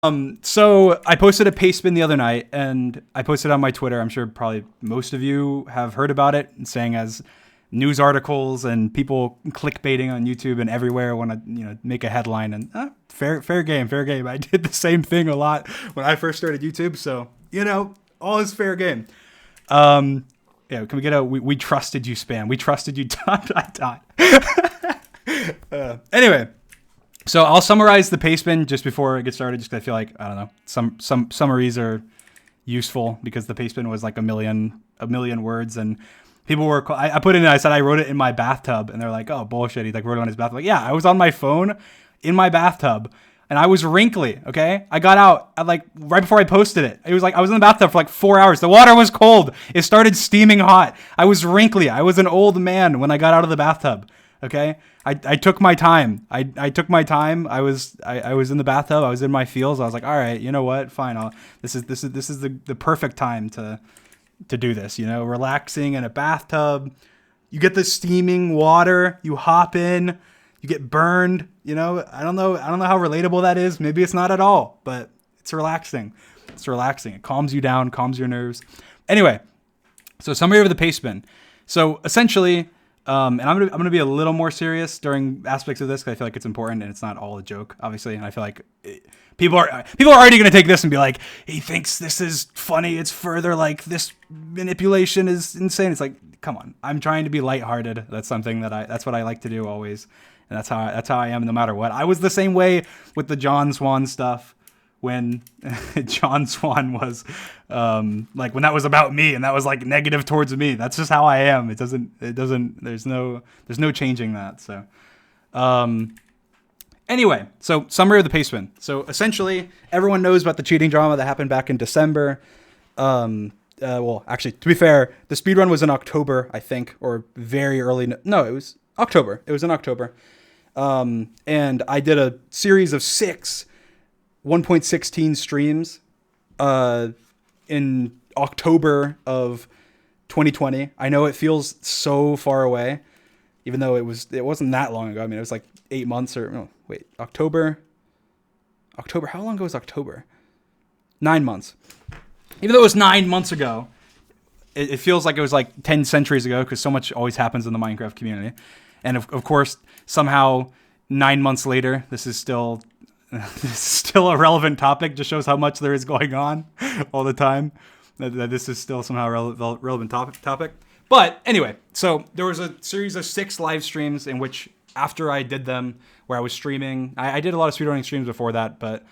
So I posted a paste bin the other night, and I posted on my Twitter. I'm sure probably most of you have heard about it, saying as news articles and people clickbaiting on YouTube and everywhere want to make a headline. And fair game. I did the same thing a lot when I first started YouTube, so all is fair game. Yeah, can we get we trusted you spam? We trusted you ... Anyway. So I'll summarize the paste bin just before it gets started, just because I feel like, I don't know, some summaries are useful, because the paste bin was like a million words, and people were, I put it in, I said I wrote it in my bathtub, and they're like, oh, bullshit, he like wrote it on his bathtub. Like, yeah, I was on my phone in my bathtub, and I was wrinkly, okay? I got out at like right before I posted it. It was like I was in the bathtub for like 4 hours. The water was cold. It started steaming hot. I was wrinkly. I was an old man when I got out of the bathtub. Okay, I took my time. I took my time. I was in the bathtub. I was in my feels. I was like, all right, you know what? Fine. This is the perfect time to do this. Relaxing in a bathtub. You get the steaming water. You hop in. You get burned. I don't know how relatable that is. Maybe it's not at all, but it's relaxing. It's relaxing. It calms you down, calms your nerves. Anyway, so summary of the paste bin. So essentially. And I'm gonna be a little more serious during aspects of this, because I feel like it's important and it's not all a joke, obviously. And I feel like people are already gonna take this and be like, he thinks this is funny. It's further like this manipulation is insane. It's like, come on. I'm trying to be lighthearted. That's something that's what I like to do always, and that's how I am no matter what. I was the same way with the John Swan stuff. When John Swan was like, when that was about me and that was like negative towards me. That's just how I am. There's no changing that. So anyway, so summary of the paste bin. So essentially everyone knows about the cheating drama that happened back in December. Well, actually, to be fair, the speedrun was in October, I think, or very early. No, it was October. It was in October. And I did a series of 6 1.16 streams in October of 2020. I know it feels so far away, even though it wasn't that long ago. I mean, it was like 8 months October. How long ago was October? 9 months. Even though it was 9 months ago, it feels like it was like 10 centuries ago, because so much always happens in the Minecraft community. And of course, somehow 9 months later, this is still a relevant topic. Just shows how much there is going on all the time. That this is still somehow a relevant topic. But anyway, so there was a series of 6 live streams in which, after I did them, where I was streaming, I did a lot of speedrunning streams before that, but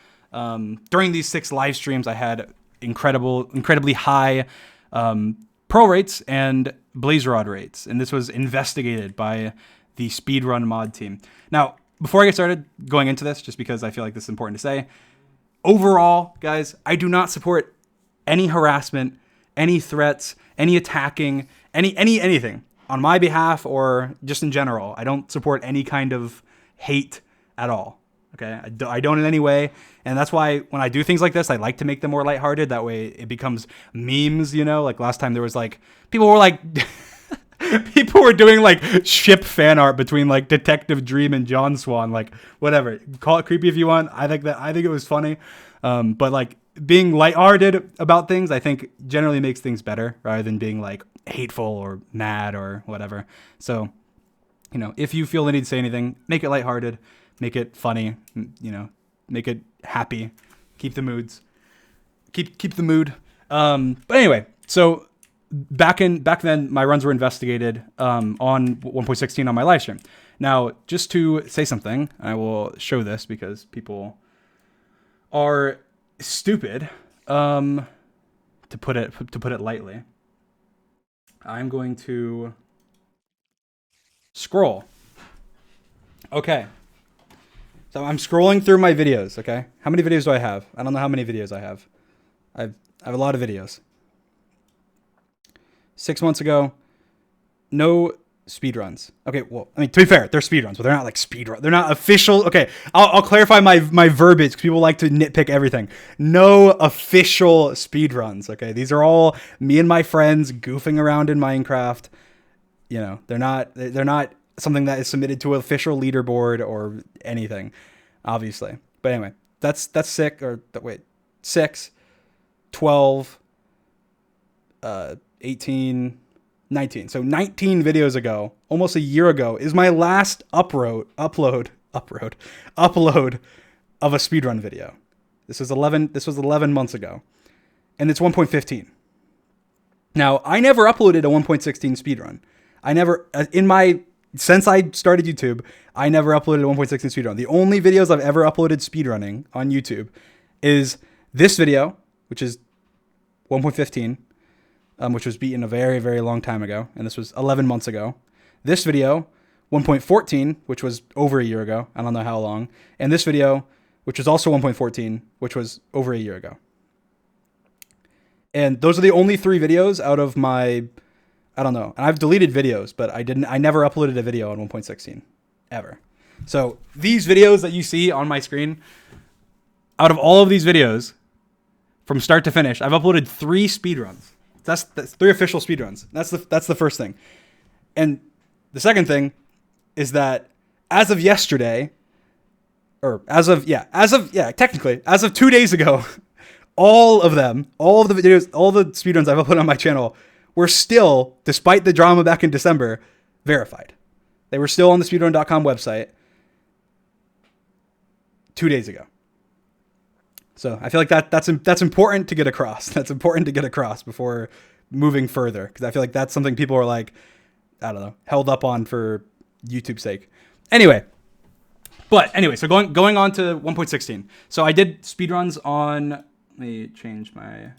during these 6 live streams, I had incredibly high pearl rates and blaze rod rates, and this was investigated by the speedrun mod team. Now, before I get started going into this, just because I feel like this is important to say, overall, guys, I do not support any harassment, any threats, any attacking, anything on my behalf or just in general. I don't support any kind of hate at all. Okay, I don't in any way, and that's why when I do things like this, I like to make them more lighthearted. That way, it becomes memes. Like last time, there was like people were like. People were doing like ship fan art between like Detective Dream and John Swan, like whatever. Call it creepy if you want. I think it was funny. But like being lighthearted about things, I think generally makes things better rather than being like hateful or mad or whatever. So, if you feel the need to say anything, make it lighthearted, make it funny, make it happy, keep the moods, keep the mood. But anyway, so back then, my runs were investigated on 1.16 on my live stream. Now, just to say something, I will show this because people are stupid. To put it lightly, I'm going to scroll. Okay, so I'm scrolling through my videos. Okay, how many videos do I have? I don't know how many videos I have. I have a lot of videos. 6 months ago, no speedruns. Okay, well, I mean, to be fair, they're speedruns, but they're not like speedruns. They're not official. Okay, I'll clarify my verbiage because people like to nitpick everything. No official speedruns, okay? These are all me and my friends goofing around in Minecraft. They're not something that is submitted to an official leaderboard or anything, obviously. But anyway, that's sick. Or wait, 6, 12, 18, 19. So 19 videos ago, almost a year ago, is my last upload of a speedrun video. This was 11 months ago. And it's 1.15. Now, I never uploaded a 1.16 speedrun. Since I started YouTube, I never uploaded a 1.16 speedrun. The only videos I've ever uploaded speedrunning on YouTube is this video, which is 1.15, which was beaten a very, very long time ago. And this was 11 months ago. This video, 1.14, which was over a year ago. I don't know how long. And this video, which was also 1.14, which was over a year ago. And those are the only 3 videos out of my, I don't know. And I've deleted videos, but I never uploaded a video on 1.16 ever. So these videos that you see on my screen, out of all of these videos from start to finish, I've uploaded 3 speedruns. That's 3 official speedruns. That's the first thing. And the second thing is that as of yesterday, technically, as of 2 days ago, all of the videos, all the speedruns I've uploaded on my channel were still, despite the drama back in December, verified. They were still on the speedrun.com website 2 days ago. So I feel like that's important to get across. That's important to get across before moving further, because I feel like that's something people are like, I don't know, held up on for YouTube's sake. Anyway, so going on to 1.16. So I did speedruns on. Let me change my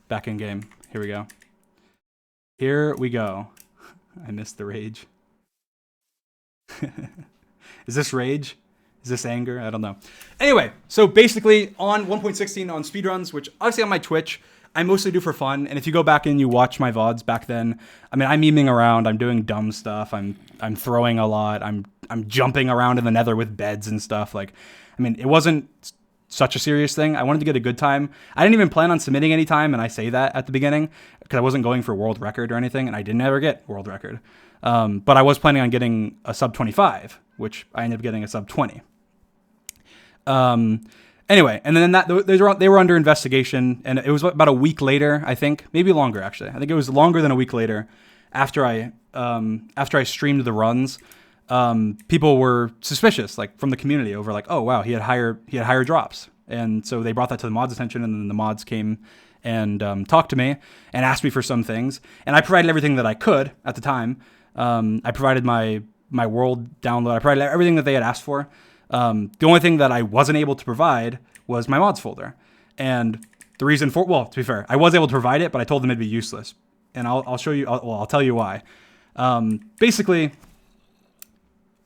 back in game. Here we go. Here we go. I missed the rage. Is this rage? Is this anger? I don't know. Anyway, so basically on 1.16 on speedruns, which obviously on my Twitch, I mostly do for fun. And if you go back and you watch my VODs back then, I mean, I'm memeing around. I'm doing dumb stuff. I'm throwing a lot. I'm jumping around in the nether with beds and stuff. Like, I mean, it wasn't such a serious thing. I wanted to get a good time. I didn't even plan on submitting any time, and I say that at the beginning because I wasn't going for world record or anything, and I didn't ever get world record. But I was planning on getting a sub 25, which I ended up getting a sub 20. Anyway, and then they were under investigation, and it was about a week later, I think, maybe longer actually. I think it was longer than a week later after I streamed the runs. People were suspicious, like from the community, over like, oh wow, he had higher drops, and so they brought that to the mods' attention, and then the mods came and talked to me and asked me for some things, and I provided everything that I could at the time. I provided my world download. I provided everything that they had asked for. The only thing that I wasn't able to provide was my mods folder, and the reason for, well, to be fair, I was able to provide it, but I told them it'd be useless, and I'll show you. I'll tell you why. Basically,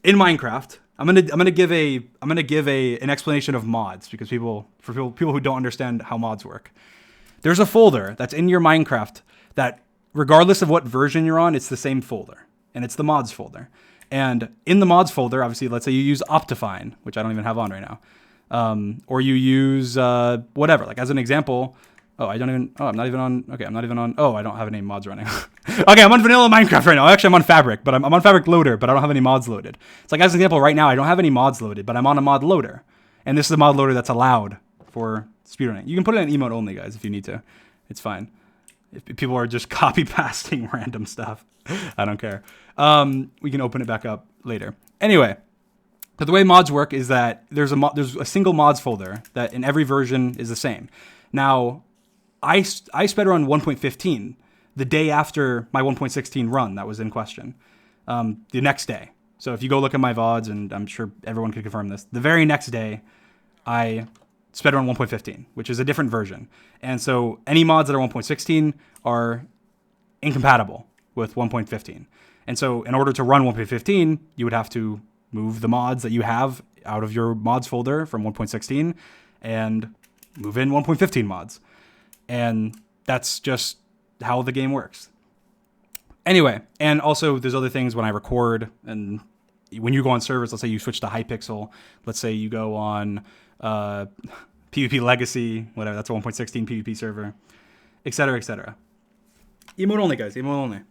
in Minecraft, I'm gonna give an explanation of mods, because people who don't understand how mods work. There's a folder that's in your Minecraft that, regardless of what version you're on, it's the same folder, and it's the mods folder. And in the mods folder, obviously, let's say you use Optifine, which I don't even have on right now, or you use whatever. Like as an example, I'm not even on. Okay, I'm not even on. Oh, I don't have any mods running. Okay, I'm on vanilla Minecraft right now. Actually, I'm on Fabric, but I'm on Fabric Loader, but I don't have any mods loaded. It's like as an example, right now I don't have any mods loaded, but I'm on a mod loader, and this is a mod loader that's allowed for speedrunning. You can put it in emote only, guys, if you need to. It's fine. If people are just copy pasting random stuff, I don't care. We can open it back up later. Anyway, but the way mods work is that there's a single mods folder that in every version is the same. Now, I sped run 1.15 the day after my 1.16 run that was in question, the next day. So if you go look at my VODs, and I'm sure everyone can confirm this, the very next day, I sped run 1.15, which is a different version. And so any mods that are 1.16 are incompatible with 1.15. And so in order to run 1.15, you would have to move the mods that you have out of your mods folder from 1.16 and move in 1.15 mods. And that's just how the game works. Anyway, and also there's other things when I record, and when you go on servers, let's say you switch to Hypixel, let's say you go on PvP Legacy, whatever, that's a 1.16 PvP server, etc., etc. Emote only, guys, emote only.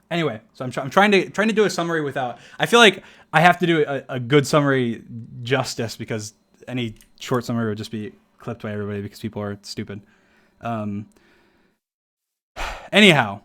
Anyway, so I'm trying to do a summary without. I feel like I have to do a good summary justice, because any short summary would just be clipped by everybody because people are stupid. Anyhow,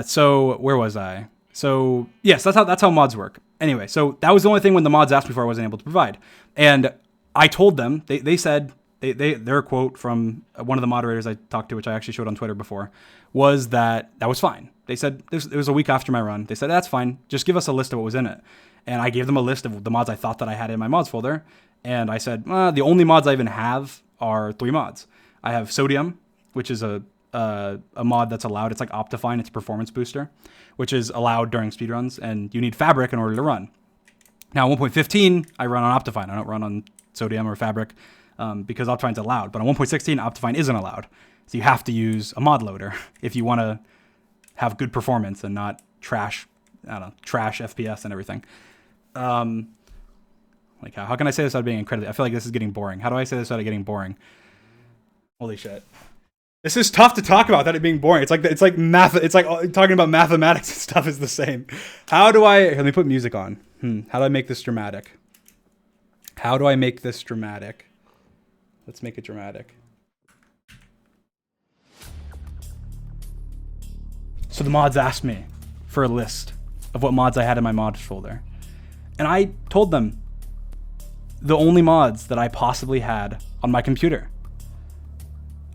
so where was I? So yes, that's how mods work. Anyway, so that was the only thing when the mods asked me for I wasn't able to provide. And I told them, they said, their quote from one of the moderators I talked to, which I actually showed on Twitter before, was that was fine. They said, it was a week after my run. They said, that's fine. Just give us a list of what was in it. And I gave them a list of the mods I thought that I had in my mods folder. And I said, the only mods I even have are 3 mods. I have Sodium, which is a mod that's allowed. It's like Optifine. It's a performance booster, which is allowed during speedruns. And you need Fabric in order to run. Now, 1.15, I run on Optifine. I don't run on Sodium or Fabric because Optifine's allowed. But on 1.16, Optifine isn't allowed. So you have to use a mod loader if you want to have good performance and not trash FPS and everything. Like how can I say this without being incredibly? I feel like this is getting boring. How do I say this without getting boring? Holy shit! This is tough to talk about without it being boring. It's like math. It's like talking about mathematics and stuff is the same. How do I? Let me put music on. How do I make this dramatic? How do I make this dramatic? Let's make it dramatic. So the mods asked me for a list of what mods I had in my mods folder. And I told them the only mods that I possibly had on my computer.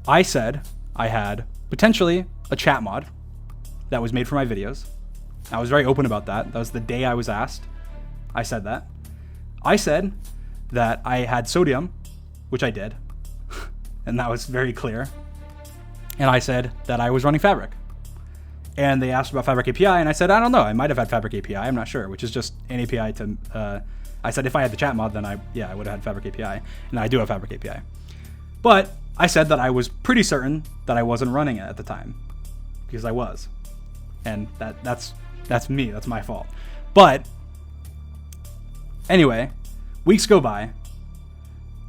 I said I had potentially a chat mod that was made for my videos. I was very open about that. That was the day I was asked. I said that. I said that I had Sodium, which I did. And that was very clear. And I said that I was running Fabric. And they asked about Fabric API, and I said, I don't know. I might have had Fabric API. I'm not sure, which is just an API to... I said if I had the chat mod, then I would have had Fabric API. And I do have Fabric API. But I said that I was pretty certain that I wasn't running it at the time. Because I was. And that's me. That's my fault. But anyway, weeks go by.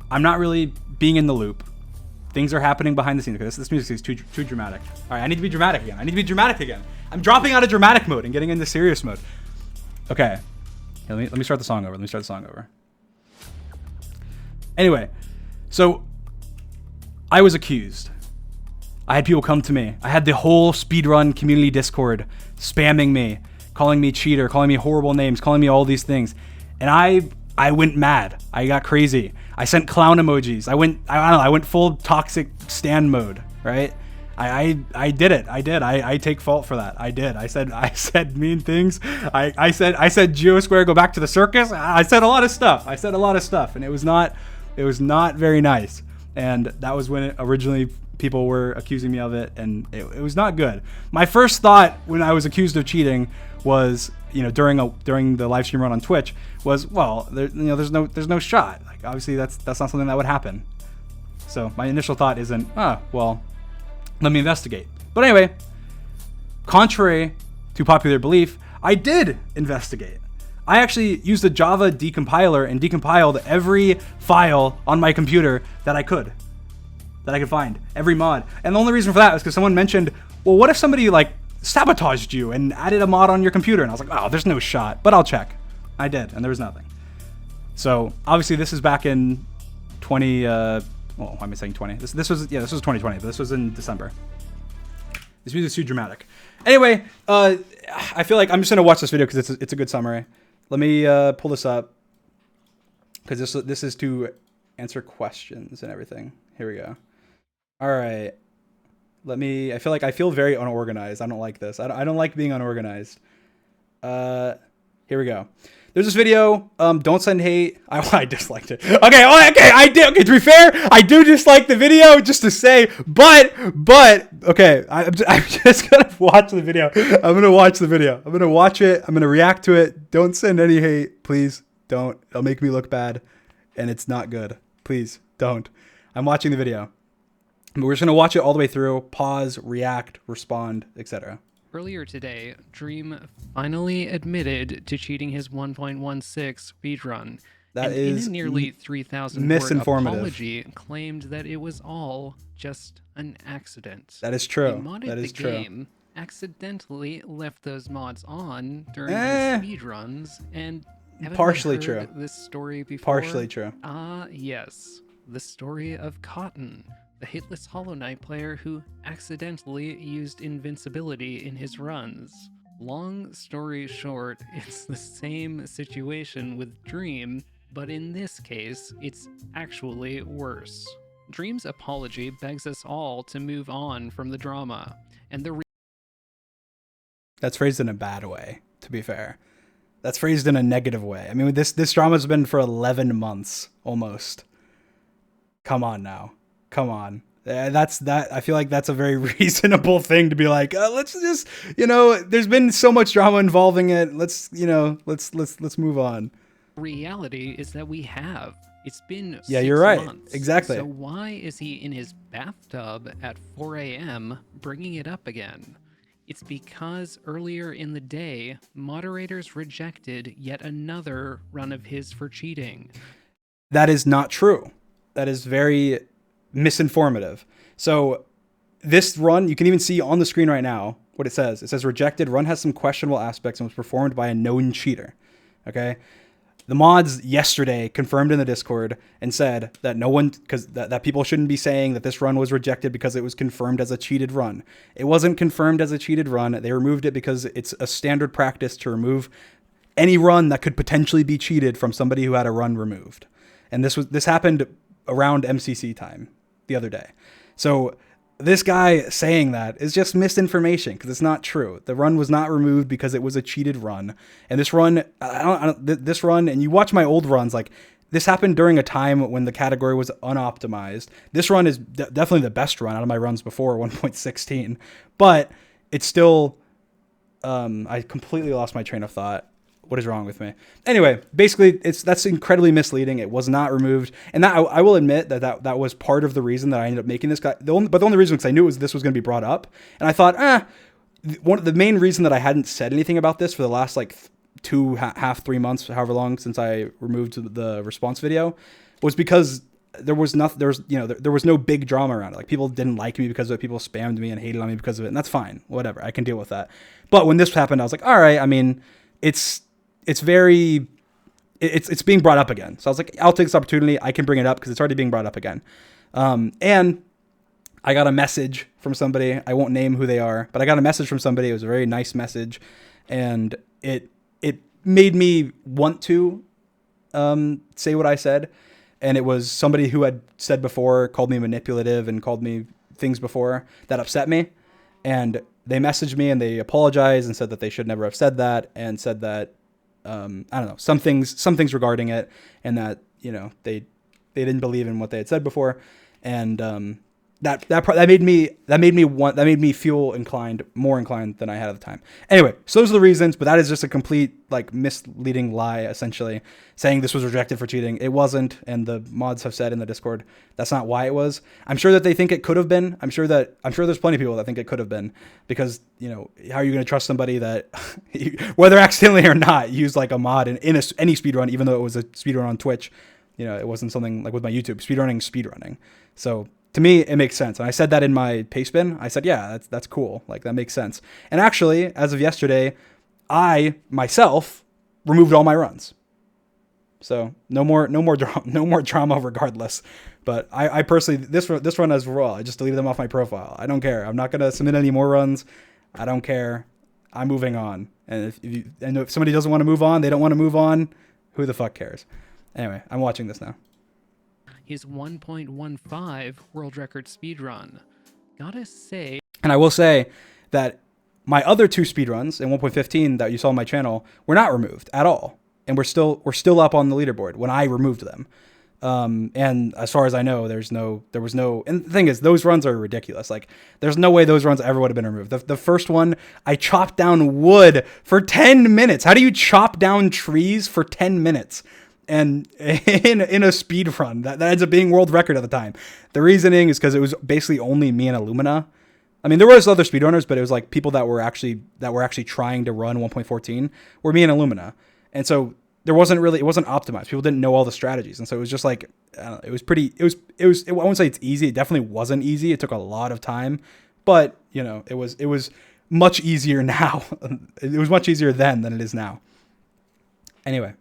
I'm not really being in the loop. Things are happening behind the scenes. Okay, this music is too dramatic. All right, I need to be dramatic again. I'm dropping out of dramatic mode and getting into serious mode. Okay, let me start the song over. Anyway, so I was accused. I had people come to me. I had the whole speedrun community Discord spamming me, calling me cheater, calling me horrible names, calling me all these things, and I went mad. I got crazy. I sent clown emojis. I went full toxic stan mode, right? I did it. I take fault for that. I did. I said mean things. I said Geosquare go back to the circus. I said a lot of stuff. And it was not very nice. And that was when originally people were accusing me of it, and it was not good. My first thought when I was accused of cheating was, during the live stream run on Twitch, was, well, there's no shot. Like, obviously that's not something that would happen. So my initial thought isn't, well, let me investigate. But anyway, contrary to popular belief, I did investigate. I actually used a Java decompiler and decompiled every file on my computer that I could find, every mod. And the only reason for that was because someone mentioned, well, what if somebody sabotaged you and added a mod on your computer? And I was like, oh, there's no shot, but I'll check. I did, and there was nothing. So obviously this is back in 20. Why am I saying 20? This was 2020, but this was in December. This music's too dramatic. Anyway, I feel like I'm just gonna watch this video because it's a good summary. Let me pull this up because this is to answer questions and everything. Here we go. All right. I feel very unorganized. I don't like this. I don't like being unorganized. Here we go. There's this video. Don't send hate. I disliked it. Okay. I did. Okay. To be fair, I do dislike the video, just to say. But okay. I'm just gonna watch the video. I'm gonna watch the video. I'm gonna watch it. I'm gonna react to it. Don't send any hate, please. Don't. It'll make me look bad, and it's not good. Please don't. I'm watching the video. We're just going to watch it all the way through, pause, react, respond, etc. Earlier today, Dream finally admitted to cheating his 1.16 speedrun. That is in a nearly 3,000 word apology, claimed that it was all just an accident. That is true. He modded that is the true. Game, accidentally left those mods on during his speedruns, and partially true. This story before? Partially true. Yes. the story of Cotton, the hitless Hollow Knight player who accidentally used invincibility in his runs. Long story short, it's the same situation with Dream, but in this case, it's actually worse. Dream's apology begs us all to move on from the drama, and the That's phrased in a bad way, to be fair. That's phrased in a negative way. I mean, this drama's been for 11 months, almost. Come on now. Come on. I feel like that's a very reasonable thing to be like, let's just, there's been so much drama involving it. Let's move on. Reality is that we have. It's been 6 you're right. months. Exactly. So why is he in his bathtub at 4 a.m. bringing it up again? It's because earlier in the day, moderators rejected yet another run of his for cheating. That is not true. That is very misinformative. So this run, you can even see on the screen right now what it says. It says rejected. Run has some questionable aspects and was performed by a known cheater. Okay. The mods yesterday confirmed in the Discord and said that no one, because that people shouldn't be saying that this run was rejected because it was confirmed as a cheated run. It wasn't confirmed as a cheated run. They removed it because it's a standard practice to remove any run that could potentially be cheated from somebody who had a run removed. And this happened around MCC time the other day. So this guy saying that is just misinformation because it's not true. The run was not removed because it was a cheated run. And this run, this run, and you watch my old runs, like this happened during a time when the category was unoptimized. This run is definitely the best run out of my runs before 1.16, but it's still, I completely lost my train of thought. What is wrong with me? Anyway, basically, that's incredibly misleading. It was not removed, and that I will admit that was part of the reason that I ended up making this guy. But the only reason, because I knew this was going to be brought up, and I thought, one of the main reason that I hadn't said anything about this for the last like 3 months, however long since I removed the response video, was because there was no big drama around it. Like people didn't like me because of it. People spammed me and hated on me because of it, and that's fine. Whatever, I can deal with that. But when this happened, I was like, all right. I mean, it's being brought up again. So I was like, I'll take this opportunity. I can bring it up because it's already being brought up again. And I got a message from somebody. I won't name who they are, but I got a message from somebody. It was a very nice message. And it made me want to say what I said. And it was somebody who had said before, called me manipulative and called me things before that upset me. And they messaged me and they apologized and said that they should never have said that, and said that, I don't know, some things regarding it, and that, they didn't believe in what they had said before. And, that made me feel more inclined than I had at the time. Anyway, so those are the reasons, but that is just a complete like misleading lie, essentially saying this was rejected for cheating. It wasn't, and the mods have said in the Discord that's not why it was. I'm sure that they think it could have been. I'm sure there's plenty of people that think it could have been, because how are you going to trust somebody that whether accidentally or not used like a mod in any speedrun, even though it was a speedrun on Twitch. It wasn't something like with my YouTube speedrunning. So to me, it makes sense. And I said that in my paste bin. I said, yeah, that's cool. Like, that makes sense. And actually, as of yesterday, I myself removed all my runs. So no more drama regardless. But I personally, this run as well, I just deleted them off my profile. I don't care. I'm not going to submit any more runs. I don't care. I'm moving on. And if somebody doesn't want to move on, they don't want to move on. Who the fuck cares? Anyway, I'm watching this now. His 1.15 world record speedrun. Gotta say. And I will say that my other two speedruns in 1.15 that you saw on my channel were not removed at all. And we're still up on the leaderboard when I removed them. And as far as I know, there was no, and the thing is, those runs are ridiculous. Like, there's no way those runs ever would have been removed. The first one, I chopped down wood for 10 minutes. How do you chop down trees for 10 minutes? And in a speed run that ends up being world record at the time. The reasoning is because it was basically only me and Illumina. I mean, there was other speedrunners, but it was like people that were actually trying to run 1.14 were me and Illumina. And so it wasn't optimized. People didn't know all the strategies. And so it was just like, it was I won't say it's easy. It definitely wasn't easy. It took a lot of time, but it was much easier now. It was much easier then than it is now. Anyway.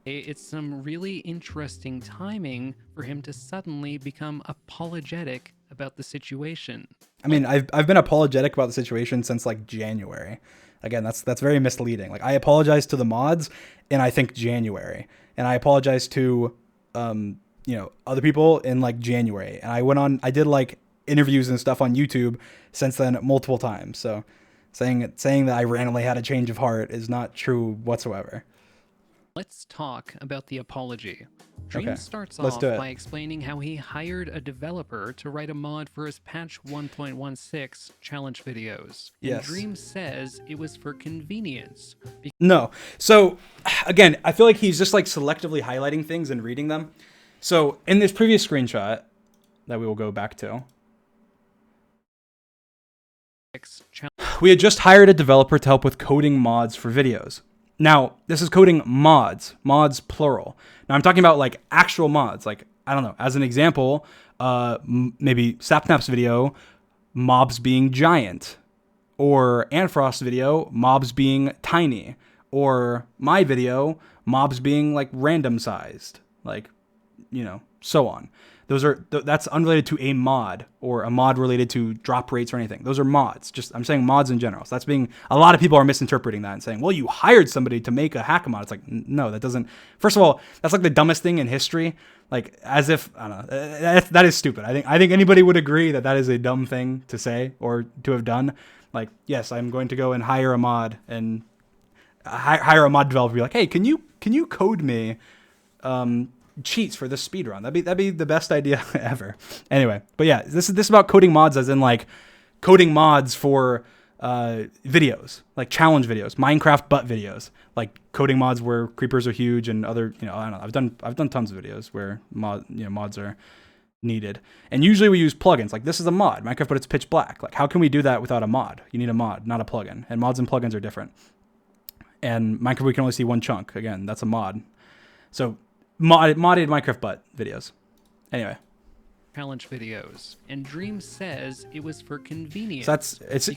It's some really interesting timing for him to suddenly become apologetic about the situation. I mean, I've been apologetic about the situation since like January. Again, that's very misleading. Like I apologized to the mods in I think January, and I apologized to other people in like January, and I did like interviews and stuff on YouTube since then multiple times. So saying that I randomly had a change of heart is not true whatsoever. Let's talk about the apology. Dream Okay, starts let's off do it. by explaining how he hired a developer to write a mod for his patch 1.16 challenge videos. And Yes. Dream says it was for convenience. No. So again, I feel like he's just like selectively highlighting things and reading them. So in this previous screenshot that we will go back to, we had just hired a developer to help with coding mods for videos. Now, this is coding mods plural. Now I'm talking about like actual mods. Like, I don't know, as an example, maybe Sapnap's video, mobs being giant, or Anfrost's video, mobs being tiny, or my video, mobs being like random sized, like, so on. That's unrelated to a mod or a mod related to drop rates or anything. Those are mods. I'm saying mods in general. So a lot of people are misinterpreting that and saying, well, you hired somebody to make a hack mod. It's like, no, that doesn't. First of all, that's like the dumbest thing in history. Like as if, I don't know, that is stupid. I think anybody would agree that is a dumb thing to say or to have done. Like, yes, I'm going to go and hire a mod and hire a mod developer. Be like, hey, can you code me, cheats for this speedrun? That'd be the best idea ever. Anyway, but yeah, this is about coding mods as in like coding mods for videos, like challenge videos, Minecraft butt videos, like coding mods where creepers are huge and other, I don't know. I've done tons of videos where mods are needed. And usually we use plugins. Like this is a mod, Minecraft, but it's pitch black. Like how can we do that without a mod? You need a mod, not a plugin. And mods and plugins are different. And Minecraft, we can only see one chunk. Again, that's a mod. So modded Minecraft butt videos. Anyway. Challenge videos. And Dream says it was for convenience. So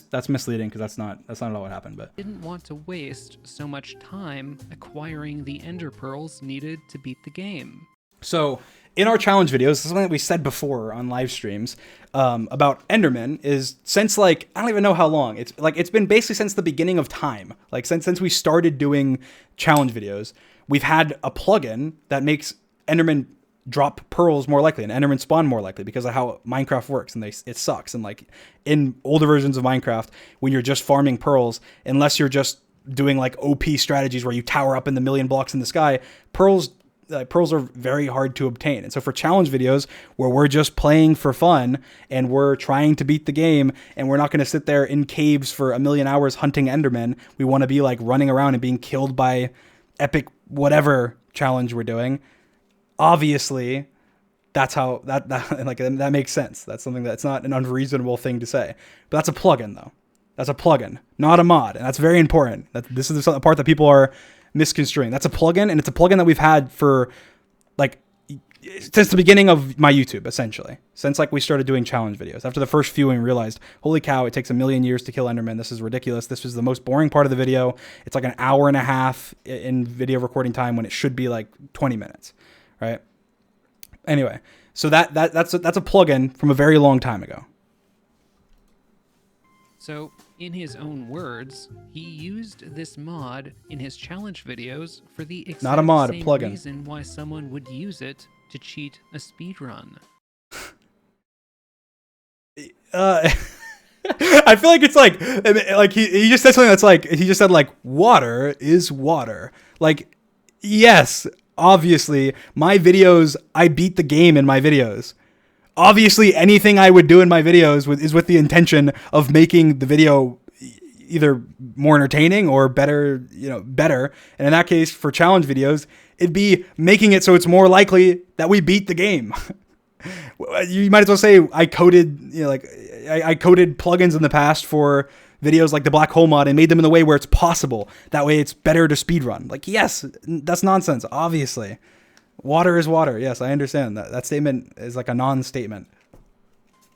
that's misleading because that's not at all what happened. But didn't want to waste so much time acquiring the ender pearls needed to beat the game. So in our challenge videos, this is something that we said before on live streams about Enderman is since like, I don't even know how long. It's been basically since the beginning of time. Like since we started doing challenge videos, we've had a plugin that makes Enderman drop pearls more likely and Enderman spawn more likely because of how Minecraft works, and it sucks. And like in older versions of Minecraft, when you're just farming pearls, unless you're just doing like OP strategies where you tower up in the million blocks in the sky, pearls are very hard to obtain. And so for challenge videos where we're just playing for fun and we're trying to beat the game and we're not going to sit there in caves for a million hours hunting Endermen, we want to be like running around and being killed by epic whatever challenge we're doing. Obviously, that's how that makes sense. That's something that's not an unreasonable thing to say. But that's a plugin though. That's a plugin, not a mod, and that's very important. This is the part that people are misconstruing. That's a plugin, and it's a plugin that we've had for like since the beginning of my YouTube, essentially. Since like we started doing challenge videos. After the first few, and we realized, holy cow, it takes 1,000,000 years to kill Enderman. This is ridiculous. This was the most boring part of the video. It's like an hour and a half in video recording time when it should be like 20 minutes, right? Anyway, so that's a plugin from a very long time ago. So, in his own words, he used this mod in his challenge videos for the exact not a mod, same a plugin. reason why someone would use it to cheat a speedrun. I feel like it's like he just said something that's like, he just said like water is water. Like, yes, obviously my videos, I beat the game in my videos. Obviously anything I would do in my videos is with the intention of making the video either more entertaining or better. And in that case, for challenge videos, it'd be making it so it's more likely that we beat the game. You might as well say I coded, I coded plugins in the past for videos like the black hole mod and made them in the way where it's possible. That way it's better to speedrun. Like, yes, that's nonsense, obviously. Water is water. Yes, I understand that. That statement is like a non-statement.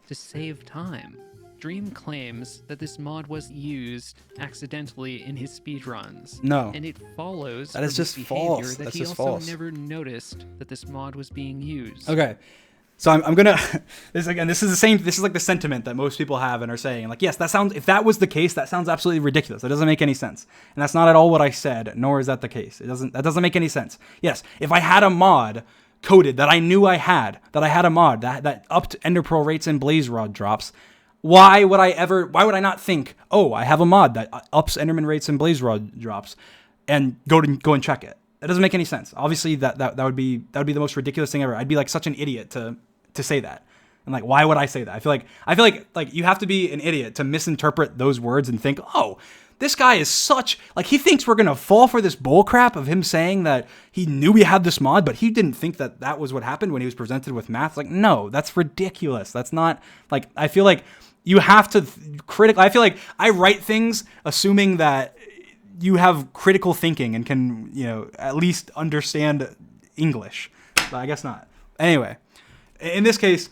To save time, Dream claims that this mod was used accidentally in his speedruns. No. And it follows That is from just his behavior false. that That's he just also false. never noticed that this mod was being used. Okay. So I'm gonna this is like the sentiment that most people have and are saying, like, yes, if that was the case, that sounds absolutely ridiculous. It doesn't make any sense. And that's not at all what I said, nor is that the case. That doesn't make any sense. Yes, if I had a mod coded that I knew I had a mod that upped Ender Pearl rates and Blaze Rod drops, why would I not think, oh, I have a mod that ups Enderman rates and Blaze Rod drops, and go and check it? That doesn't make any sense. Obviously, that would be the most ridiculous thing ever. I'd be like such an idiot to say that. And like, why would I say that? I feel like you have to be an idiot to misinterpret those words and think, oh, this guy is such, like, he thinks we're gonna fall for this bull crap of him saying that he knew we had this mod, but he didn't think that was what happened when he was presented with math. Like, no, that's ridiculous. That's not, like, I feel like you have to I feel like I write things assuming that you have critical thinking and can, at least understand English. But I guess not. Anyway, in this case,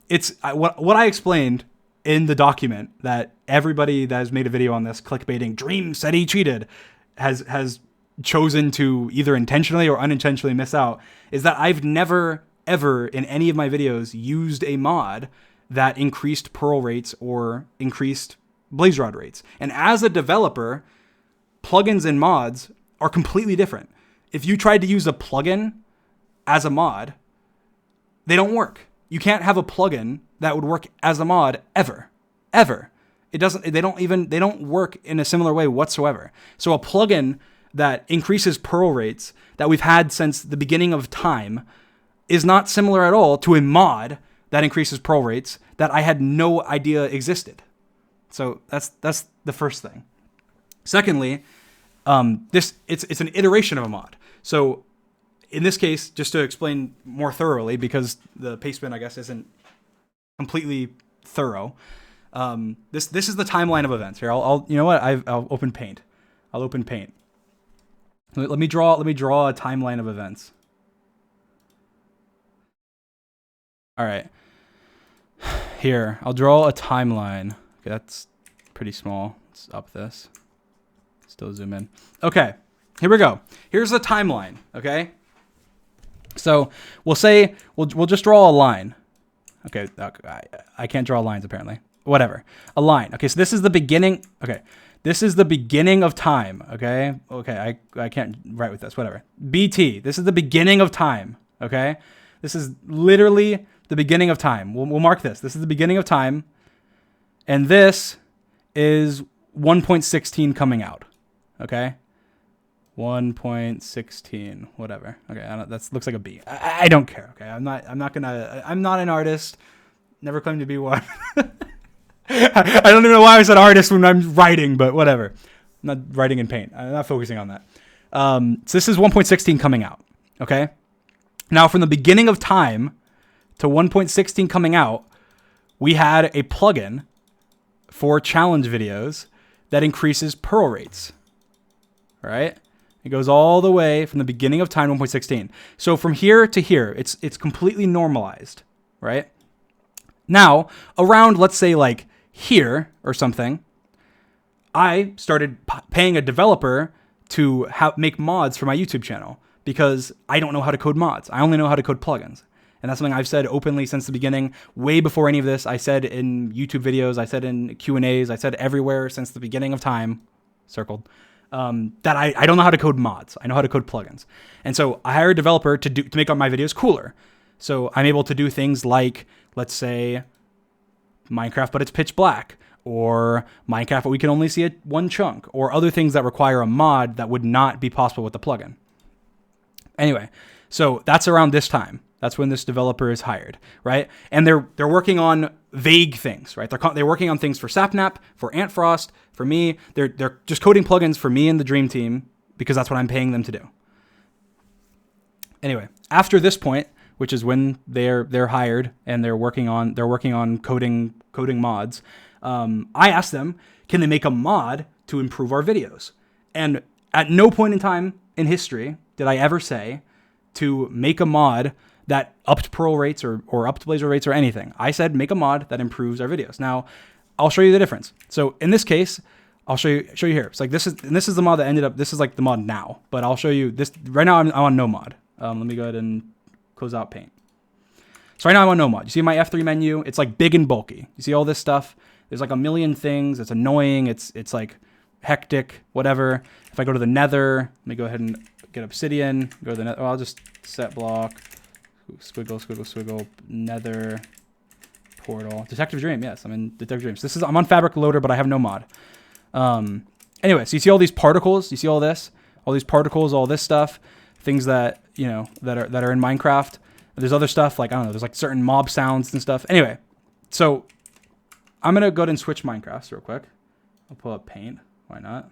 it's what I explained in the document that everybody that has made a video on this clickbaiting Dream said he cheated has chosen to either intentionally or unintentionally miss out, is that I've never, ever in any of my videos used a mod that increased Pearl rates or increased Blaze Rod rates. And as a developer, plugins and mods are completely different. If you tried to use a plugin as a mod, they don't work. You can't have a plugin that would work as a mod ever. They don't work in a similar way whatsoever. So a plugin that increases Pearl rates that we've had since the beginning of time is not similar at all to a mod that increases Pearl rates that I had no idea existed. So that's the first thing. Secondly, it's an iteration of a mod. So in this case, just to explain more thoroughly, because the pastebin, I guess, isn't completely thorough. This is the timeline of events. Here, I'll open Paint. I'll open Paint. Let me draw a timeline of events. All right. Here, I'll draw a timeline. Okay, that's pretty small. Let's up this. Still zoom in. Okay, here we go. Here's the timeline, okay? So we'll say, we'll just draw a line. Okay, I can't draw lines apparently. Whatever, a line. Okay, so this is the beginning. Okay, this is the beginning of time, okay? Okay, I can't write with this, whatever. BT, this is the beginning of time, okay? This is literally the beginning of time. We'll mark this. This is the beginning of time. And this is 1.16 coming out, okay? 1.16, whatever. Okay, that looks like a B. I don't care. Okay, I'm not an artist. Never claimed to be one. I don't even know why I said artist when I'm writing, but whatever. I'm not writing in Paint. I'm not focusing on that. So this is 1.16 coming out. Okay. Now from the beginning of time to 1.16 coming out, we had a plugin for challenge videos that increases Pearl rates. All right. It goes all the way from the beginning of time, 1.16. So from here to here, it's completely normalized, right? Now, around, let's say like here or something, I started paying a developer to make mods for my YouTube channel because I don't know how to code mods. I only know how to code plugins. And that's something I've said openly since the beginning, way before any of this. I said in YouTube videos, I said in Q&As, I said everywhere since the beginning of time, circled, that I don't know how to code mods. I know how to code plugins. And so I hired a developer to make my videos cooler. So I'm able to do things like, let's say, Minecraft, but it's pitch black, or Minecraft, but we can only see one chunk, or other things that require a mod that would not be possible with the plugin. Anyway, so that's around this time. That's when this developer is hired, right? And they're working on vague things, right? They're working on things for Sapnap, for Antfrost, for me. They're just coding plugins for me and the Dream Team because that's what I'm paying them to do. Anyway, after this point, which is when they're hired and they're working on coding mods, I asked them, can they make a mod to improve our videos? And at no point in time in history did I ever say to make a mod that upped Pearl rates or upped Blazer rates or anything. I said, make a mod that improves our videos. Now, I'll show you the difference. So in this case, I'll show you here. It's like this is the mod that ended up. This is like the mod now, but I'll show you this right now. I'm on no mod. Let me go ahead and close out Paint. So right now I'm on no mod. You see my F3 menu? It's like big and bulky. You see all this stuff? There's like a million things. It's annoying. It's like hectic, whatever. If I go to the Nether, let me go ahead and get Obsidian. Go to the Nether. Oh, I'll just set block. Squiggle, squiggle, squiggle. Nether. Portal. Detective Dream. Yes, I'm in Detective Dream. So I'm on Fabric Loader, but I have no mod. Anyway, so you see all these particles. You see all this, all these particles, all this stuff, things that that are in Minecraft. There's other stuff like I don't know. There's like certain mob sounds and stuff. Anyway, so I'm gonna go ahead and switch Minecrafts real quick. I'll pull up Paint. Why not?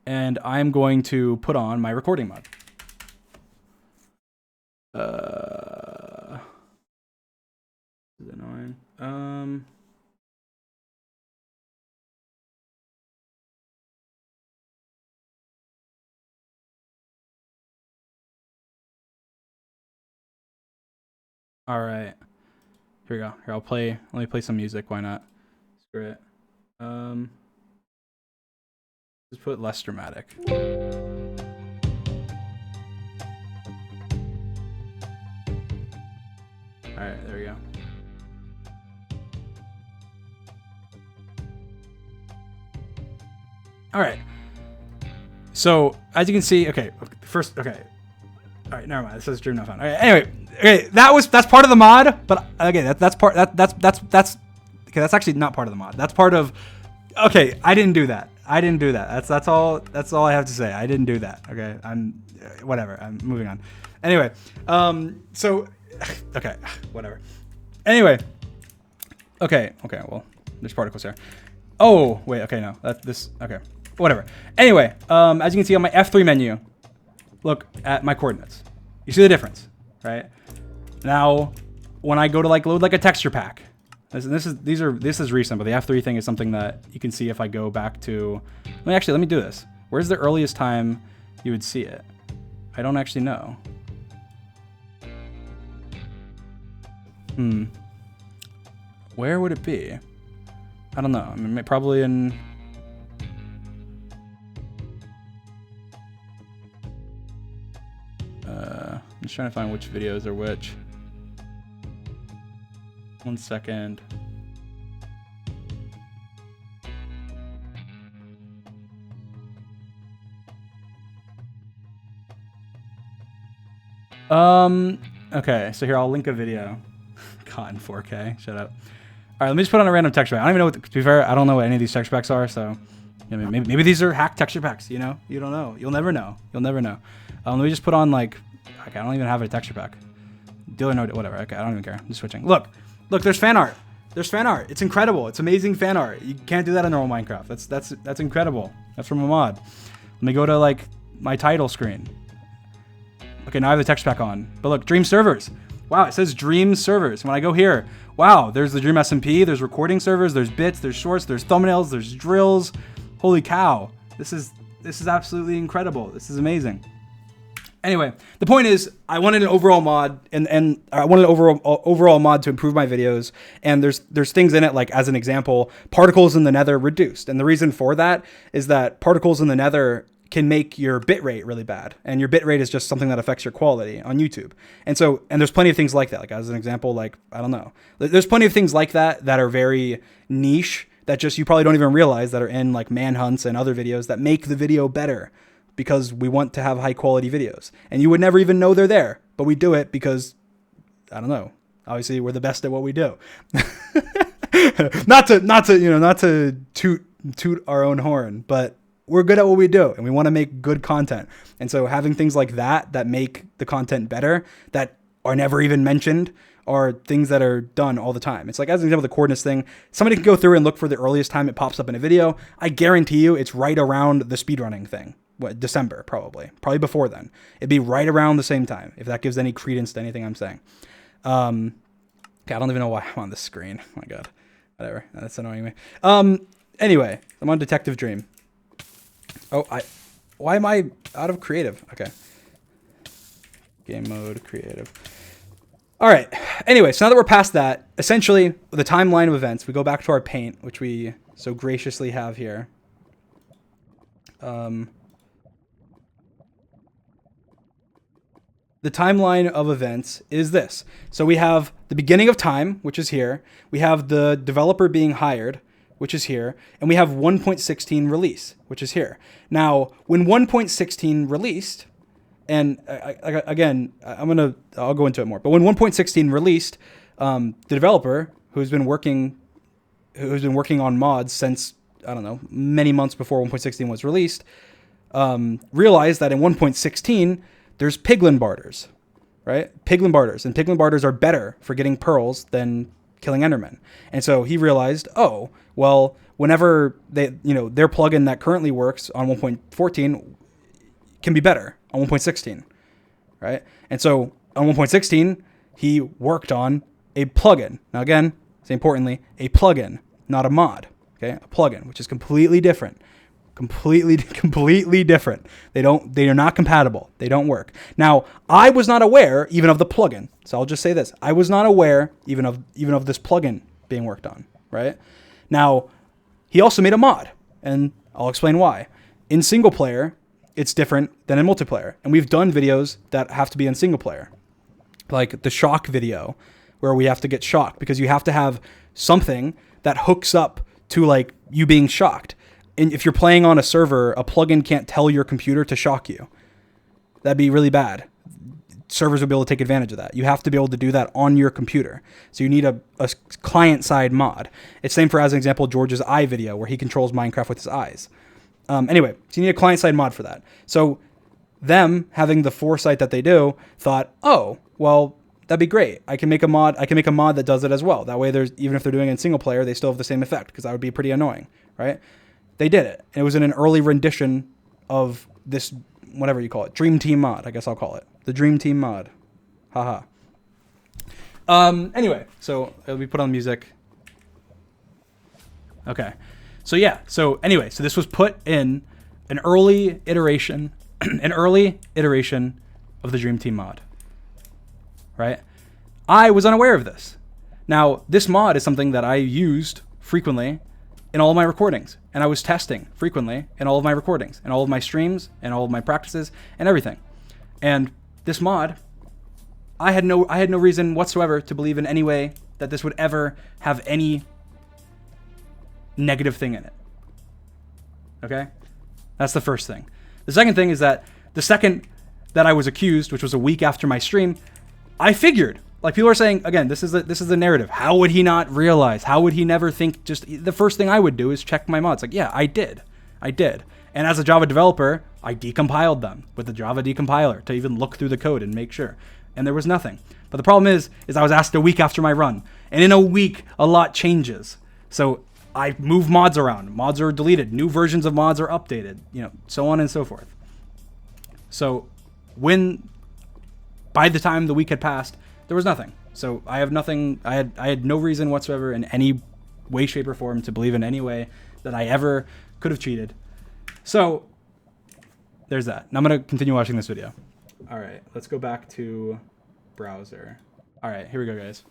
And I'm going to put on my recording mod. This is annoying. All right. Here we go. Here, let me play some music. Why not? Screw it. Just put less dramatic. All right, there we go. All right. So as you can see, okay. All right, never mind. It says Dream not found. Okay, anyway, okay, that's part of the mod, but okay, that's actually not part of the mod. That's part of. Okay, I didn't do that. That's all I have to say. I didn't do that. Okay, whatever. I'm moving on. Anyway, so okay, whatever. Anyway, okay. Well, there's particles here. Oh wait, okay, no, okay, whatever. Anyway, as you can see on my F3 menu. Look at my coordinates. You see the difference, right? Now, when I go to like load like a texture pack, this is recent, but the F3 thing is something that you can see if I go back to. Let me do this. Where's the earliest time you would see it? I don't actually know. Where would it be? I don't know. I mean, probably in. I'm just trying to find which videos are which. 1 second. Okay, so here I'll link a video. God, in 4K. Shut up. All right, let me just put on a random texture pack. I don't even know to be fair, I don't know what any of these texture packs are, so maybe these are hack texture packs, you know? You don't know. You'll never know. Let me just put on like, okay, I don't even have a texture pack. Deal or no, whatever. Okay, I don't even care. I'm just switching. Look, there's fan art. It's incredible. It's amazing fan art. You can't do that in normal Minecraft. That's incredible. That's from a mod. Let me go to like my title screen. Okay, now I have the texture pack on. But look, Dream servers. Wow, it says Dream servers. When I go here, wow, there's the Dream SMP, there's recording servers, there's bits, there's shorts, there's thumbnails, there's drills. Holy cow. This is absolutely incredible. This is amazing. Anyway, the point is, I wanted an overall mod, and I wanted an overall mod to improve my videos. And there's things in it, like as an example, particles in the Nether reduced. And the reason for that is that particles in the Nether can make your bitrate really bad, and your bitrate is just something that affects your quality on YouTube. And there's plenty of things like that. Like as an example, like I don't know, there's plenty of things like that that are very niche that just you probably don't even realize that are in like manhunts and other videos that make the video better. Because we want to have high quality videos, and you would never even know they're there, but we do it because I don't know. Obviously, we're the best at what we do. not to toot our own horn, but we're good at what we do, and we want to make good content. And so, having things like that make the content better, that are never even mentioned, are things that are done all the time. It's like, as an example, the coordinates thing. Somebody can go through and look for the earliest time it pops up in a video. I guarantee you, it's right around the speedrunning thing. December, probably before then. It'd be right around the same time, if that gives any credence to anything I'm saying. Okay, I don't even know why I'm on this screen. Oh my God, whatever. That's annoying me. Anyway, I'm on Detective Dream. Why am I out of creative? Okay. Game mode, creative. All right. Anyway, so now that we're past that, essentially the timeline of events, we go back to our paint, which we so graciously have here. The timeline of events is this. So we have the beginning of time, which is here. We have the developer being hired, which is here. And we have 1.16 release, which is here. Now, when 1.16 released, and again, I'll go into it more. But when 1.16 released, the developer who's been working on mods since, I don't know, many months before 1.16 was released, realized that in 1.16 there's piglin barters, right? Piglin barters, and piglin barters are better for getting pearls than killing endermen. And so he realized, oh, well, whenever their plugin that currently works on 1.14 can be better on 1.16, right? And so on 1.16, he worked on a plugin. Now again, say importantly, a plugin, not a mod, okay? A plugin, which is completely different. Completely different. They are not compatible. They don't work. Now, I was not aware even of the plugin. So I'll just say this. I was not aware even of this plugin being worked on, right? Now, he also made a mod, and I'll explain why. In single player, it's different than in multiplayer. And we've done videos that have to be in single player. Like the shock video, where we have to get shocked because you have to have something that hooks up to like you being shocked. And if you're playing on a server, a plugin can't tell your computer to shock you. That'd be really bad. Servers would be able to take advantage of that. You have to be able to do that on your computer. So you need a client-side mod. It's same for, as an example, George's eye video, where he controls Minecraft with his eyes. Anyway, so you need a client-side mod for that. So them having the foresight that they do thought, oh, well, that'd be great. I can make a mod that does it as well. That way, even if they're doing it in single player, they still have the same effect, because that would be pretty annoying, right? They did it. It was in an early rendition of this, whatever you call it, Dream Team mod. I guess I'll call it the Dream Team mod. Haha. Anyway, so it'll be put on music. Okay. So yeah. So anyway, so this was put in an early iteration, of the Dream Team mod. Right? I was unaware of this. Now, this mod is something that I used frequently in all of my recordings, and I was testing frequently in all of my recordings, and all of my streams, and all of my practices, and everything. And this mod, I had no reason whatsoever to believe in any way that this would ever have any negative thing in it. Okay? That's the first thing. The second thing is that the second that I was accused, which was a week after my stream, I figured, like people are saying, again, this is the narrative. How would he not realize? How would he never think? Just the first thing I would do is check my mods. Like, yeah, I did. And as a Java developer, I decompiled them with the Java decompiler to even look through the code and make sure. And there was nothing. But the problem is I was asked a week after my run. And in a week, a lot changes. So I move mods around. Mods are deleted. New versions of mods are updated. So on and so forth. So by the time the week had passed, there was nothing. So I have nothing. I had no reason whatsoever in any way, shape, or form to believe in any way that I ever could have cheated. So there's that. Now I'm going to continue watching this video. All right, let's go back to browser. All right, here we go, guys.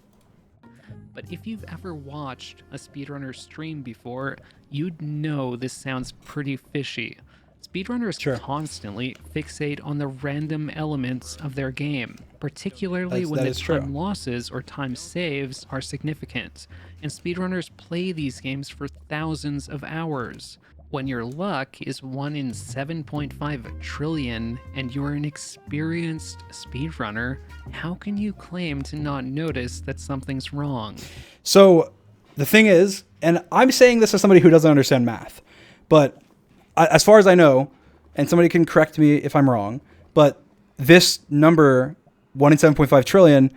But if you've ever watched a speedrunner stream before, you'd know this sounds pretty fishy. Speedrunners constantly fixate on the random elements of their game, particularly when the time losses or time saves are significant, and speedrunners play these games for thousands of hours. When your luck is 1 in 7.5 trillion and you're an experienced speedrunner, how can you claim to not notice that something's wrong? So the thing is, and I'm saying this as somebody who doesn't understand math, but as far as I know, and somebody can correct me if I'm wrong, but this number, 1 in 7.5 trillion,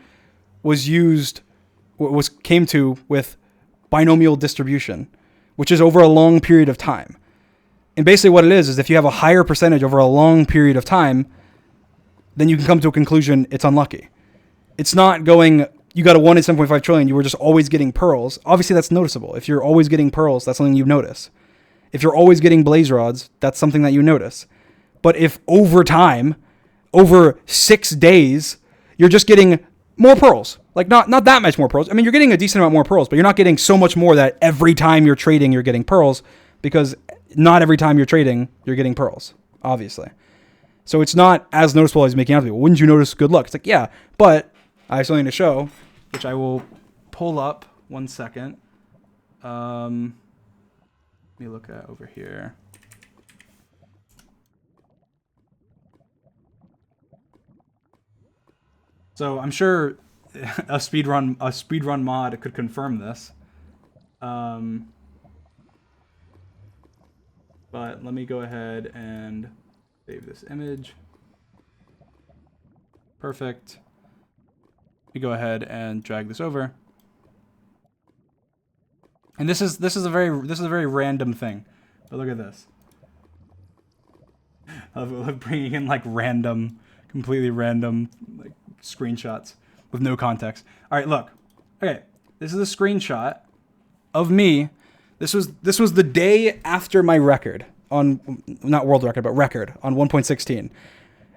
came to with binomial distribution, which is over a long period of time. And basically what it is if you have a higher percentage over a long period of time, then you can come to a conclusion it's unlucky. It's not going, you got a 1 in 7.5 trillion, you were just always getting pearls. Obviously that's noticeable. If you're always getting pearls, that's something you notice. If you're always getting blaze rods, that's something that you notice. But if over time, over 6 days, you're just getting more pearls, Like not that much more pearls. I mean, you're getting a decent amount more pearls, but you're not getting so much more that every time you're trading, you're getting pearls, because not every time you're trading, you're getting pearls, obviously. So it's not as noticeable as making out to be. Well, wouldn't you notice good luck? It's like, yeah, but I have something to show, which I will pull up 1 second. Let me look at over here. So I'm sure a speedrun mod could confirm this. But let me go ahead and save this image. Perfect. Let me go ahead and drag this over. And this is a very random thing. But look at this. Of bringing in like completely random like screenshots with no context. All right, look. Okay, this is a screenshot of me. This was the day after my record on, not world record, but record on 1.16.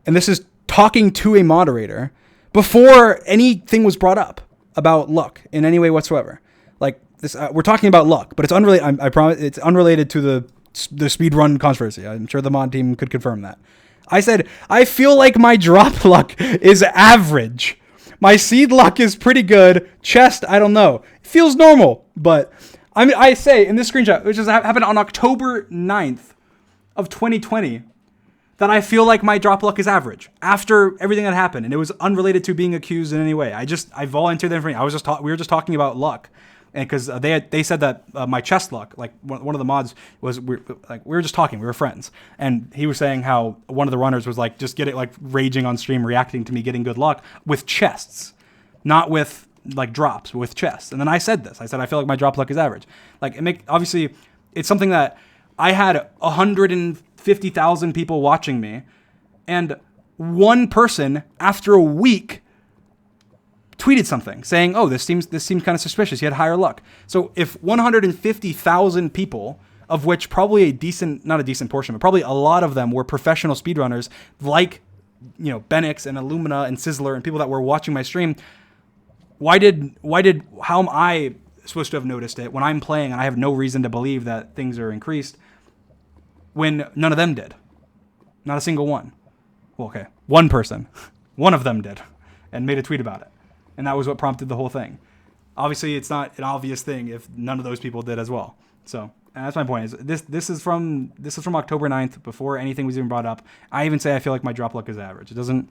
And this is talking to a moderator before anything was brought up about luck in any way whatsoever. Like this, we're talking about luck, but it's unrelated. I promise it's unrelated to the speedrun controversy. I'm sure the mod team could confirm that. I said, I feel like my drop luck is average. My seed luck is pretty good. Chest, I don't know. It feels normal, but I say in this screenshot, which happened on October 9th of 2020, that I feel like my drop luck is average after everything that happened, and it was unrelated to being accused in any way. I volunteered that information. We were just talking about luck, and because they said that my chest luck, like one of the mods was, we were just talking, we were friends, and he was saying how one of the runners was like just getting like raging on stream, reacting to me getting good luck with chests, not with like drops, with chests. And then I said this. I said I feel like my drop luck is average. Like obviously, it's something that I had 150,000 people watching me, and one person after a week tweeted something saying, "Oh, this seems kind of suspicious. You had higher luck." So if 150,000 people, of which probably not a decent portion, but probably a lot of them were professional speedrunners, like Benix and Illumina and Sizzler and people that were watching my stream. How am I supposed to have noticed it when I'm playing and I have no reason to believe that things are increased when none of them did? Not a single one. Well, okay, one person. One of them did and made a tweet about it. And that was what prompted the whole thing. Obviously, it's not an obvious thing if none of those people did as well. So that's my point. Is this is from October 9th, before anything was even brought up. I even say I feel like my drop luck is average. It doesn't.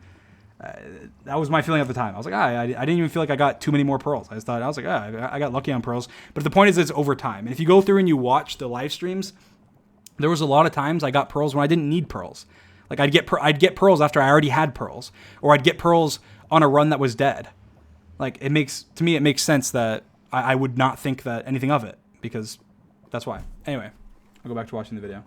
That was my feeling at the time. I was like, I didn't even feel like I got too many more pearls. I was like, I got lucky on pearls. But the point is, it's over time. And if you go through and you watch the live streams, there was a lot of times I got pearls when I didn't need pearls. Like I'd get pearls after I already had pearls, or I'd get pearls on a run that was dead. Like it makes sense that I would not think that anything of it, because that's why. Anyway, I'll go back to watching the video.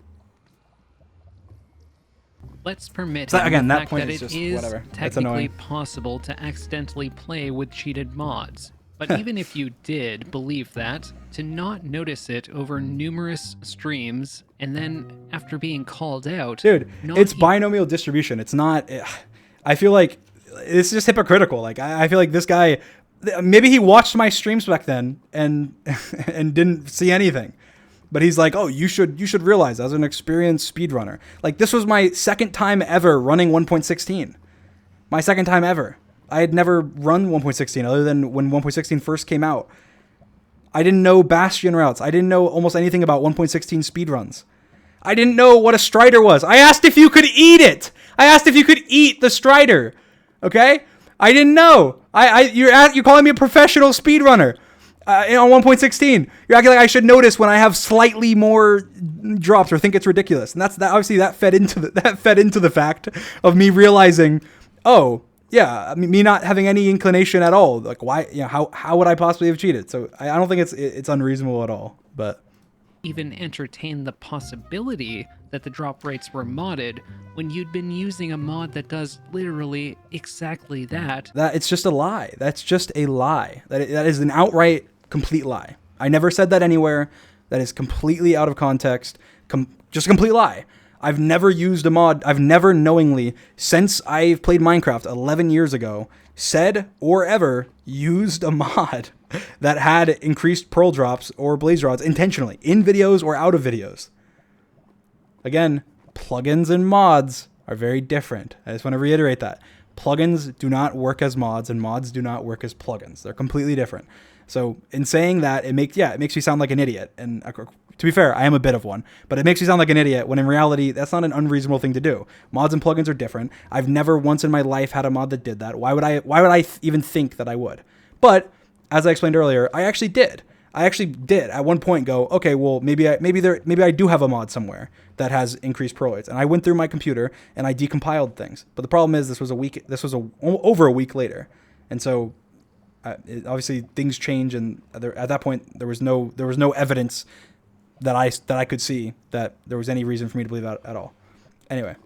Let's permit So again, the that fact point that is it just is whatever. It's technically annoying. possible to accidentally play with cheated mods. But even if you did believe that, to not notice it over numerous streams, and then after being called out... Dude, it's binomial distribution. It's not... I feel like it's just hypocritical. Like, I feel like this guy... Maybe he watched my streams back then and and didn't see anything. But he's like, oh, you should realize as an experienced speedrunner. Like, this was my second time ever running 1.16. My second time ever. I had never run 1.16 other than when 1.16 first came out. I didn't know Bastion routes. I didn't know almost anything about 1.16 speedruns. I didn't know what a Strider was. I asked if you could eat it. I asked if you could eat the Strider. Okay? I didn't know. You're calling me a professional speedrunner. On 1.16, you're acting like I should notice when I have slightly more drops or think it's ridiculous, and obviously that fed into the fact of me realizing, oh yeah, me not having any inclination at all. Like why, how would I possibly have cheated? So I don't think it's unreasonable at all. But even entertain the possibility that the drop rates were modded when you'd been using a mod that does literally exactly that. That it's just a lie. That's just a lie. That is an outright complete lie. I never said that anywhere. That is completely out of context. Just a complete lie. I've never used a mod. I've never knowingly, since I've played Minecraft 11 years ago, said or ever used a mod that had increased pearl drops or blaze rods intentionally in videos or out of videos. Again, plugins and mods are very different. I just want to reiterate that. Plugins do not work as mods, and mods do not work as plugins. They're completely different. So in saying that, it makes me sound like an idiot. And to be fair, I am a bit of one, but it makes me sound like an idiot when in reality, that's not an unreasonable thing to do. Mods and plugins are different. I've never once in my life had a mod that did that. Why would I even think that I would? But as I explained earlier, I actually did. I actually did at one point go, okay, well, maybe I do have a mod somewhere that has increased pearl rates. And I went through my computer and I decompiled things. But the problem is this was over a week later. And so obviously things change. And at that point, there was no evidence that I could see that there was any reason for me to believe that at all. Anyway.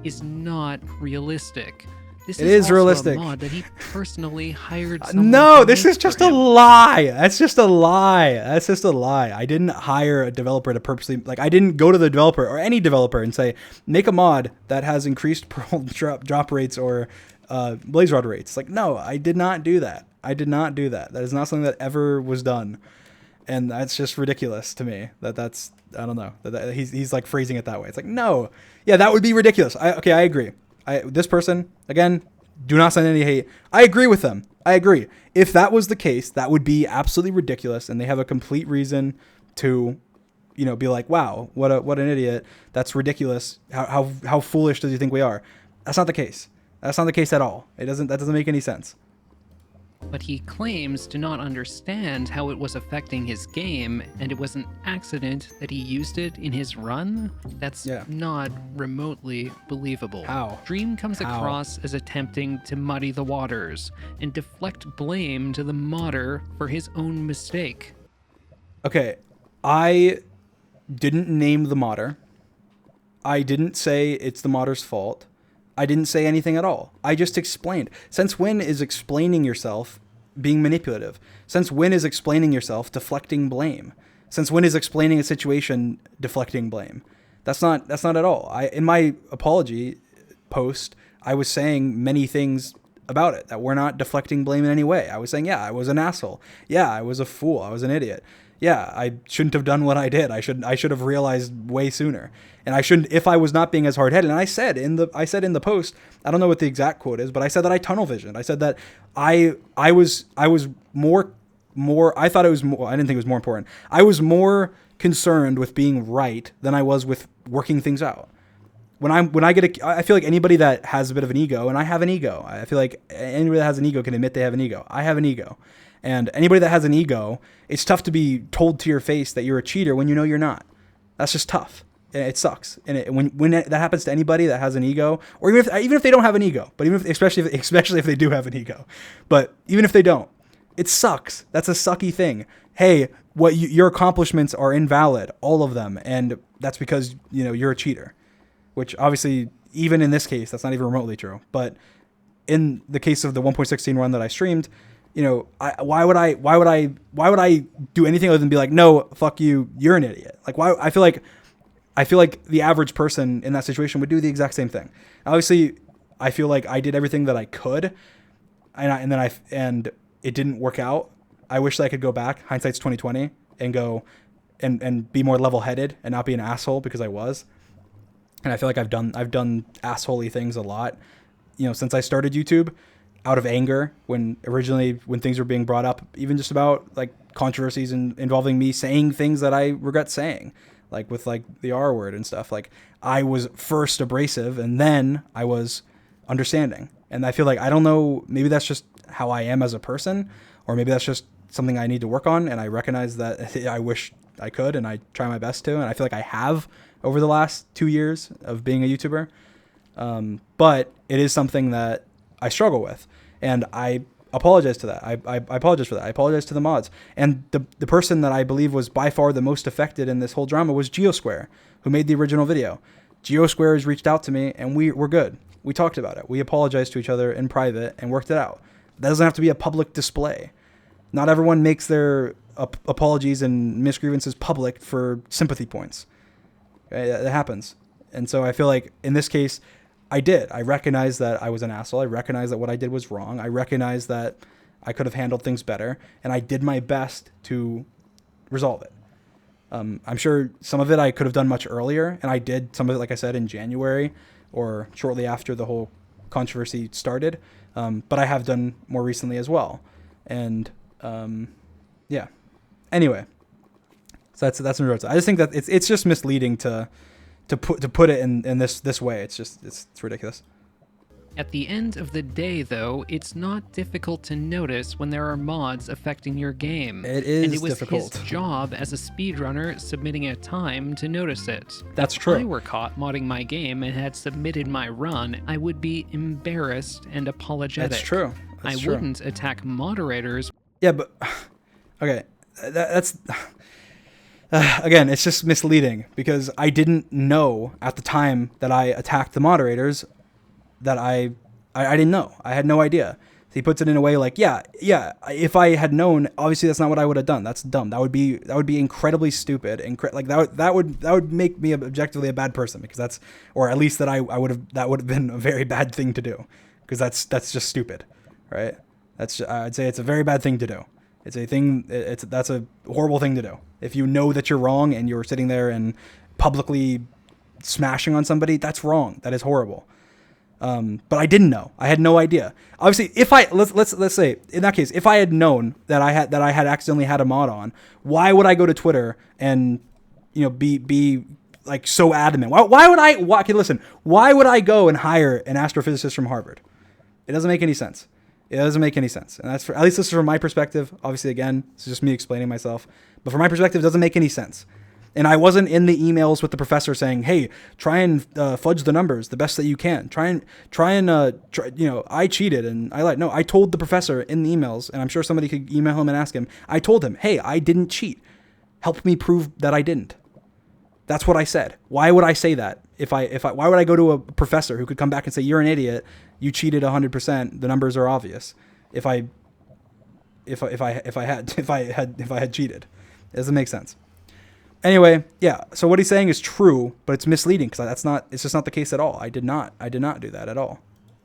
Is not realistic. This it is also realistic. A mod that he personally hired. No, this is just a lie. That's just a lie. That's just a lie. I didn't hire a developer to purposely, I didn't go to the developer or any developer and say, make a mod that has increased pearl drop rates or blaze rod rates. No, I did not do that. I did not do that. That is not something that ever was done. And that's just ridiculous to me. That's I don't know. That he's phrasing it that way. It's no. Yeah, that would be ridiculous. I agree. This person, again, do not send any hate. I agree with them. I agree. If that was the case, that would be absolutely ridiculous, and they have a complete reason to, be like, wow, what an idiot. That's ridiculous. How foolish does he think we are? That's not the case. That's not the case at all. That doesn't make any sense. But he claims to not understand how it was affecting his game, and it was an accident that he used it in his run? That's not remotely believable. How? Dream comes across as attempting to muddy the waters and deflect blame to the modder for his own mistake. Okay, I didn't name the modder. I didn't say it's the modder's fault. I didn't say anything at all. I just explained. Since when is explaining yourself being manipulative? Since when is explaining yourself deflecting blame? Since when is explaining a situation deflecting blame? That's not at all. In my apology post, I was saying many things about it that were not deflecting blame in any way. I was saying, yeah, I was an asshole. Yeah, I was a fool. I was an idiot. Yeah, I shouldn't have done what I did. I should have realized way sooner. And I shouldn't, if I was not being as hard-headed. And I said in the post, I don't know what the exact quote is, but I said that I tunnel visioned. I said that I was more, I thought it was more, I didn't think it was more important. I was more concerned with being right than I was with working things out. I feel like anybody that has a bit of an ego, and I have an ego. I feel like anybody that has an ego can admit they have an ego. I have an ego. And anybody that has an ego, it's tough to be told to your face that you're a cheater when you know you're not. That's just tough. It sucks. And when that happens to anybody that has an ego, or even if they don't have an ego, but especially if they do have an ego, but even if they don't, it sucks. That's a sucky thing. Hey, your accomplishments are invalid, all of them, and that's because you're a cheater. Which obviously, even in this case, that's not even remotely true. But in the case of the 1.16 run that I streamed, why would I do anything other than be like, no, fuck you, you're an idiot? Why? I feel like the average person in that situation would do the exact same thing. Obviously, I feel like I did everything that I could, and it didn't work out. I wish that I could go back, hindsight's 2020, and go and be more level-headed and not be an asshole, because I was. And I feel like I've done assholey things a lot, since I started YouTube, out of anger when things were being brought up, even just about controversies involving me saying things that I regret saying, with the R word and stuff. I was first abrasive and then I was understanding. And I feel like, I don't know, maybe that's just how I am as a person, or maybe that's just something I need to work on. And I recognize that I wish I could, and I try my best to, and I feel like I have over the last 2 years of being a YouTuber. But it is something that I struggle with, and I apologize to that. I apologize for that. I apologize to the mods. And the person that I believe was by far the most affected in this whole drama was Geosquare, who made the original video. Geosquare has reached out to me, and we're good. We talked about it. We apologized to each other in private and worked it out. That doesn't have to be a public display. Not everyone makes their apologies and misgrievances public for sympathy points. Okay? It happens. And so I feel like in this case, I did. I recognize that I was an asshole. I recognize that what I did was wrong. I recognize that I could have handled things better, and I did my best to resolve it. I'm sure some of it I could have done much earlier, and I did some of it, like I said, in January or shortly after the whole controversy started. But I have done more recently as well. And yeah. Anyway, so that's in regards. I just think that it's just misleading to put it in this way. It's ridiculous. At the end of the day, though, it's not difficult to notice when there are mods affecting your game. It is and it was difficult. his job as a speedrunner submitting a time to notice it. That's If true. I were caught modding my game and had submitted my run, I would be embarrassed and apologetic. That's true. I wouldn't attack moderators. Yeah, but okay, that's again, it's just misleading because I didn't know at the time that I attacked the moderators that I didn't know. I had no idea. So he puts it in a way like, yeah. If I had known, obviously that's not what I would have done. That's dumb. That would be incredibly stupid. Like that would make me objectively a bad person because or at least that that would have been a very bad thing to do because that's just stupid, right? I'd say it's a very bad thing to do. That's a horrible thing to do. If you know that you're wrong and you're sitting there and publicly smashing on somebody, that's wrong. That is horrible. But I didn't know. I had no idea. Obviously, if let's say in that case, if I had known that I had accidentally had a mod on, why would I go to Twitter and be like so adamant? Why would I? Okay, listen. Why would I go and hire an astrophysicist from Harvard? It doesn't make any sense. It doesn't make any sense. And at least this is from my perspective. Obviously, again, this is just me explaining myself. But from my perspective, it doesn't make any sense. And I wasn't in the emails with the professor saying, "Hey, try and fudge the numbers the best that you can. I cheated and I lied." No, I told the professor in the emails, and I'm sure somebody could email him and ask him. I told him, "Hey, I didn't cheat. Help me prove that I didn't." That's what I said. Why would I say that? Why would I go to a professor who could come back and say, "You're an idiot. You cheated 100%. The numbers are obvious." If I had cheated, it doesn't make sense. Anyway, yeah. So what he's saying is true, but it's misleading because it's just not the case at all. I did not do that at all.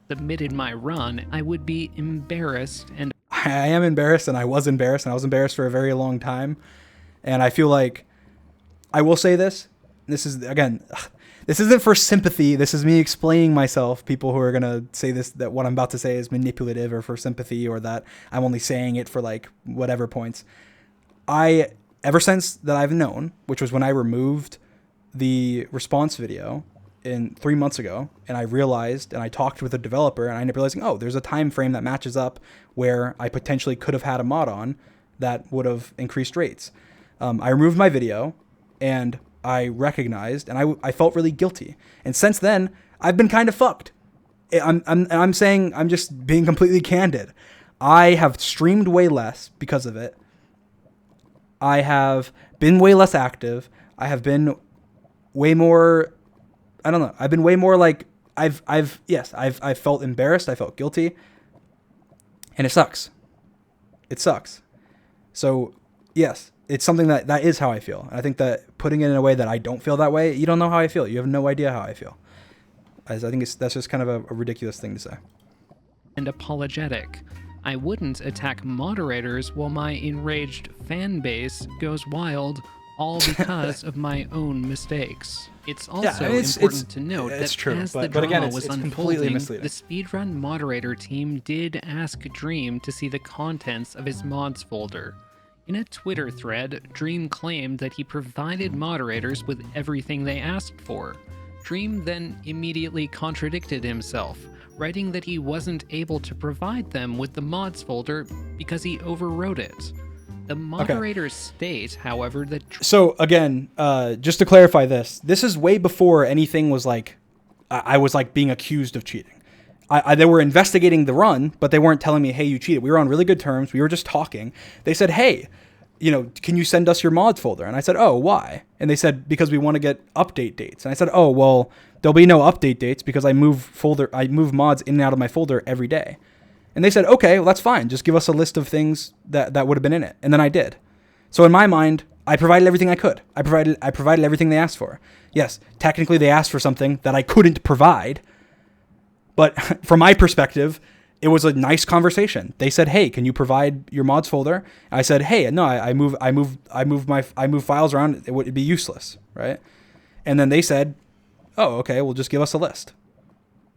Submitted my run, I would be embarrassed and I am embarrassed, and I was embarrassed for a very long time. And I feel like I will say this. This is, again, this isn't for sympathy. This is me explaining myself. People who are going to say that what I'm about to say is manipulative or for sympathy or that I'm only saying it for like whatever points. Ever since that I've known, which was when I removed the response video 3 months ago, and I realized, and I talked with a developer, and I ended up realizing, oh, there's a time frame that matches up where I potentially could have had a mod on that would have increased rates. I removed my video, and I recognized, and I felt really guilty. And since then, I've been kind of fucked. I'm saying, I'm just being completely candid. I have streamed way less because of it. I have been way less active. I have been way more, I don't know. I've been way more like, I've felt embarrassed. I felt guilty. And it sucks. It sucks. So yes, it's something that is how I feel. And I think that putting it in a way that I don't feel that way, you don't know how I feel. You have no idea how I feel. I think that's just kind of a ridiculous thing to say. And apologetic. I wouldn't attack moderators while my enraged fan base goes wild, all because of my own mistakes. It's also important to note that as the drama was unfolding, the speedrun moderator team did ask Dream to see the contents of his mods folder. In a Twitter thread, Dream claimed that he provided moderators with everything they asked for. Dream then immediately contradicted himself, writing that he wasn't able to provide them with the mods folder because he overwrote it. The moderators state, however, that... So, again, just to clarify this is way before anything was like... I was like being accused of cheating. They were investigating the run, but they weren't telling me, hey, you cheated. We were on really good terms. We were just talking. They said, hey, can you send us your mods folder? And I said, oh, why? And they said, because we want to get update dates. And I said, oh, well, there'll be no update dates because I move mods in and out of my folder every day. And they said, okay, well, that's fine. Just give us a list of things that would have been in it. And then I did. So in my mind, I provided everything I could. I provided everything they asked for. Yes, technically they asked for something that I couldn't provide, but from my perspective, it was a nice conversation. They said, "Hey, can you provide your mods folder?" I said, "Hey, no, I move files around. It would be useless, right?" And then they said, "Oh, okay. Well, just give us a list."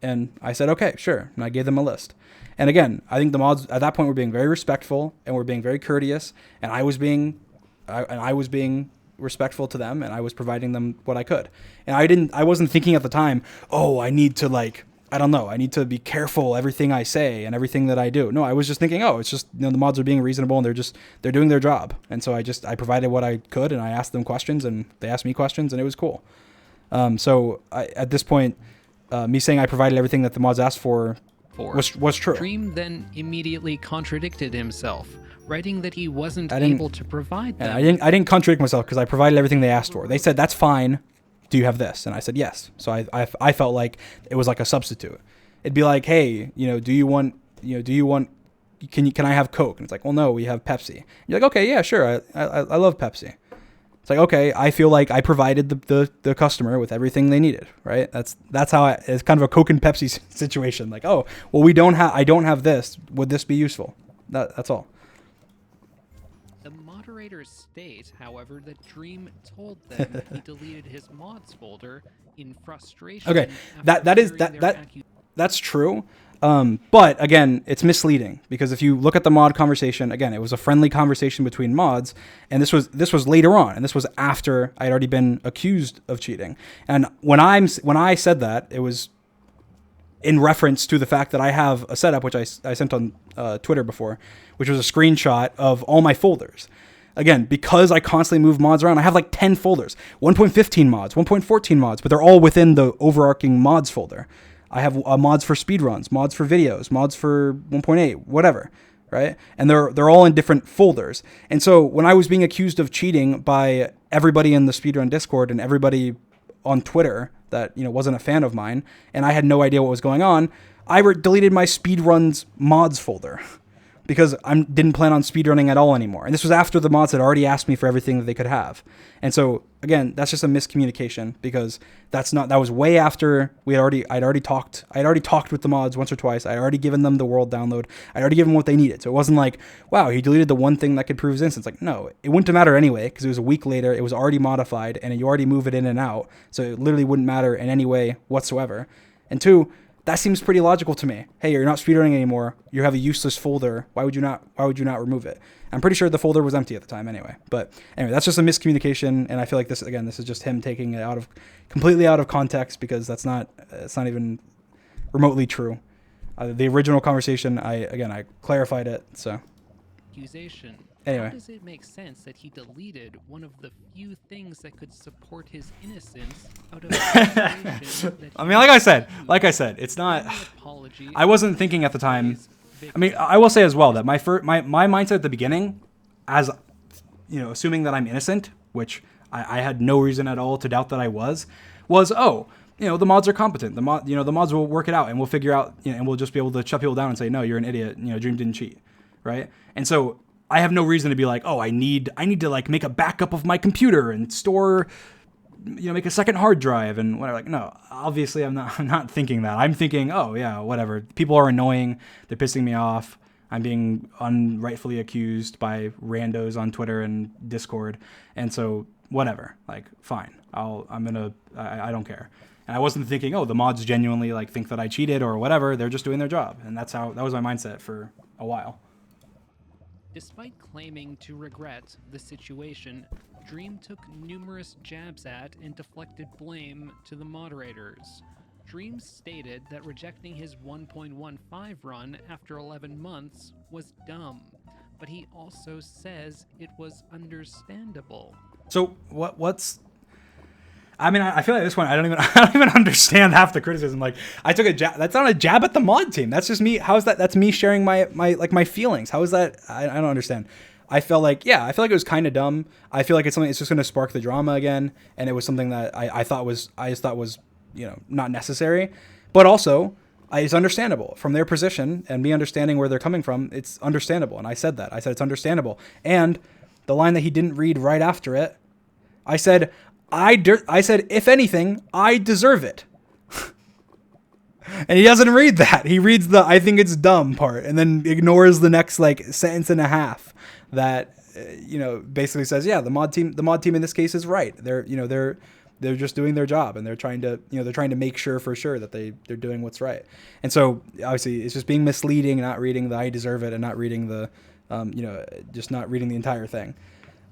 And I said, "Okay, sure." And I gave them a list. And again, I think the mods at that point were being very respectful and were being very courteous, and I was being respectful to them, and I was providing them what I could. And I wasn't thinking at the time, "Oh, I need to I need to be careful everything I say and everything that I do." No, I was just thinking, "Oh, it's just, the mods are being reasonable and they're doing their job." And so I provided what I could, and I asked them questions and they asked me questions, and it was cool. At this point, me saying I provided everything that the mods asked for was true. Dream then immediately contradicted himself, writing that he wasn't able to provide them. I didn't contradict myself because I provided everything they asked for. They said, "That's fine. Do you have this?" And I said, "Yes." So I felt like it was like a substitute. It'd be like, "Hey, can I have Coke?" And it's like, "Well, no, we have Pepsi." And you're like, "Okay, yeah, sure. I love Pepsi." It's like, okay, I feel like I provided the customer with everything they needed, right? That's how it's kind of a Coke and Pepsi situation. Like, "Oh, well, I don't have this. Would this be useful?" That's all. The moderators state, however, that Dream told them he deleted his mods folder in frustration. Okay, that's true. But again, it's misleading because if you look at the mod conversation, again, it was a friendly conversation between mods, and this was later on, and this was after I'd already been accused of cheating. And when I said that, it was in reference to the fact that I have a setup, which I sent on Twitter before, which was a screenshot of all my folders. Again, because I constantly move mods around, I have like 10 folders, 1.15 mods, 1.14 mods, but they're all within the overarching mods folder. I have mods for speedruns, mods for videos, mods for 1.8, whatever, right? And they're all in different folders. And so when I was being accused of cheating by everybody in the speedrun Discord and everybody on Twitter that wasn't a fan of mine, and I had no idea what was going on, I deleted my speedruns mods folder because I didn't plan on speedrunning at all anymore. And this was after the mods had already asked me for everything that they could have. And so again, that's just a miscommunication because that was way after I'd already talked with the mods once or twice. I'd already given them the world download. I'd already given them what they needed. So it wasn't like, wow, he deleted the one thing that could prove his innocence. Like, no, it wouldn't matter anyway because it was a week later. It was already modified and you already move it in and out. So it literally wouldn't matter in any way whatsoever. And two, that seems pretty logical to me. Hey, you're not speedrunning anymore. You have a useless folder. Why would you not remove it? I'm pretty sure the folder was empty at the time anyway. But anyway, that's just a miscommunication, and I feel like this is just him taking it completely out of context because it's not even remotely true. The original conversation, I clarified it. So accusation. Anyway. How does it make sense that he deleted one of the few things that could support his innocence out of I mean, like I said, it's not. I wasn't thinking at the time. I mean, I will say as well that my mindset at the beginning, as assuming that I'm innocent, which I had no reason at all to doubt that I was the mods are competent. The mods will work it out, and we'll figure out, and we'll just be able to shut people down and say, no, you're an idiot. Dream didn't cheat, right? And so I have no reason to be like, oh, I need to like make a backup of my computer and store, make a second hard drive and whatever. Like, no, obviously I'm not thinking that. I'm thinking, oh yeah, whatever. People are annoying. They're pissing me off. I'm being unrightfully accused by randos on Twitter and Discord. And so whatever, like, fine. I don't care. And I wasn't thinking, oh, the mods genuinely like think that I cheated or whatever. They're just doing their job. And that was my mindset for a while. Despite claiming to regret the situation, Dream took numerous jabs at and deflected blame to the moderators. Dream stated that rejecting his 1.15 run after 11 months was dumb, but he also says it was understandable. So what's... I mean, I feel like at this point, I don't even understand half the criticism. Like, I took a jab. That's not a jab at the mod team. That's just me. How's that? That's me sharing my feelings. How is that? I don't understand. I felt like it was kind of dumb. I feel like it's something. It's just going to spark the drama again, and it was something that I thought was not necessary, but also it's understandable from their position and me understanding where they're coming from. It's understandable, and I said that. I said it's understandable, and the line that he didn't read right after it, I said, I said, if anything, I deserve it. And he doesn't read that. He reads the "I think it's dumb" part, and then ignores the next like sentence and a half that basically says, yeah, the mod team in this case is right. They're just doing their job, and they're trying to make sure for sure that they're doing what's right. And so obviously it's just being misleading, not reading the "I deserve it" and not reading the just not reading the entire thing.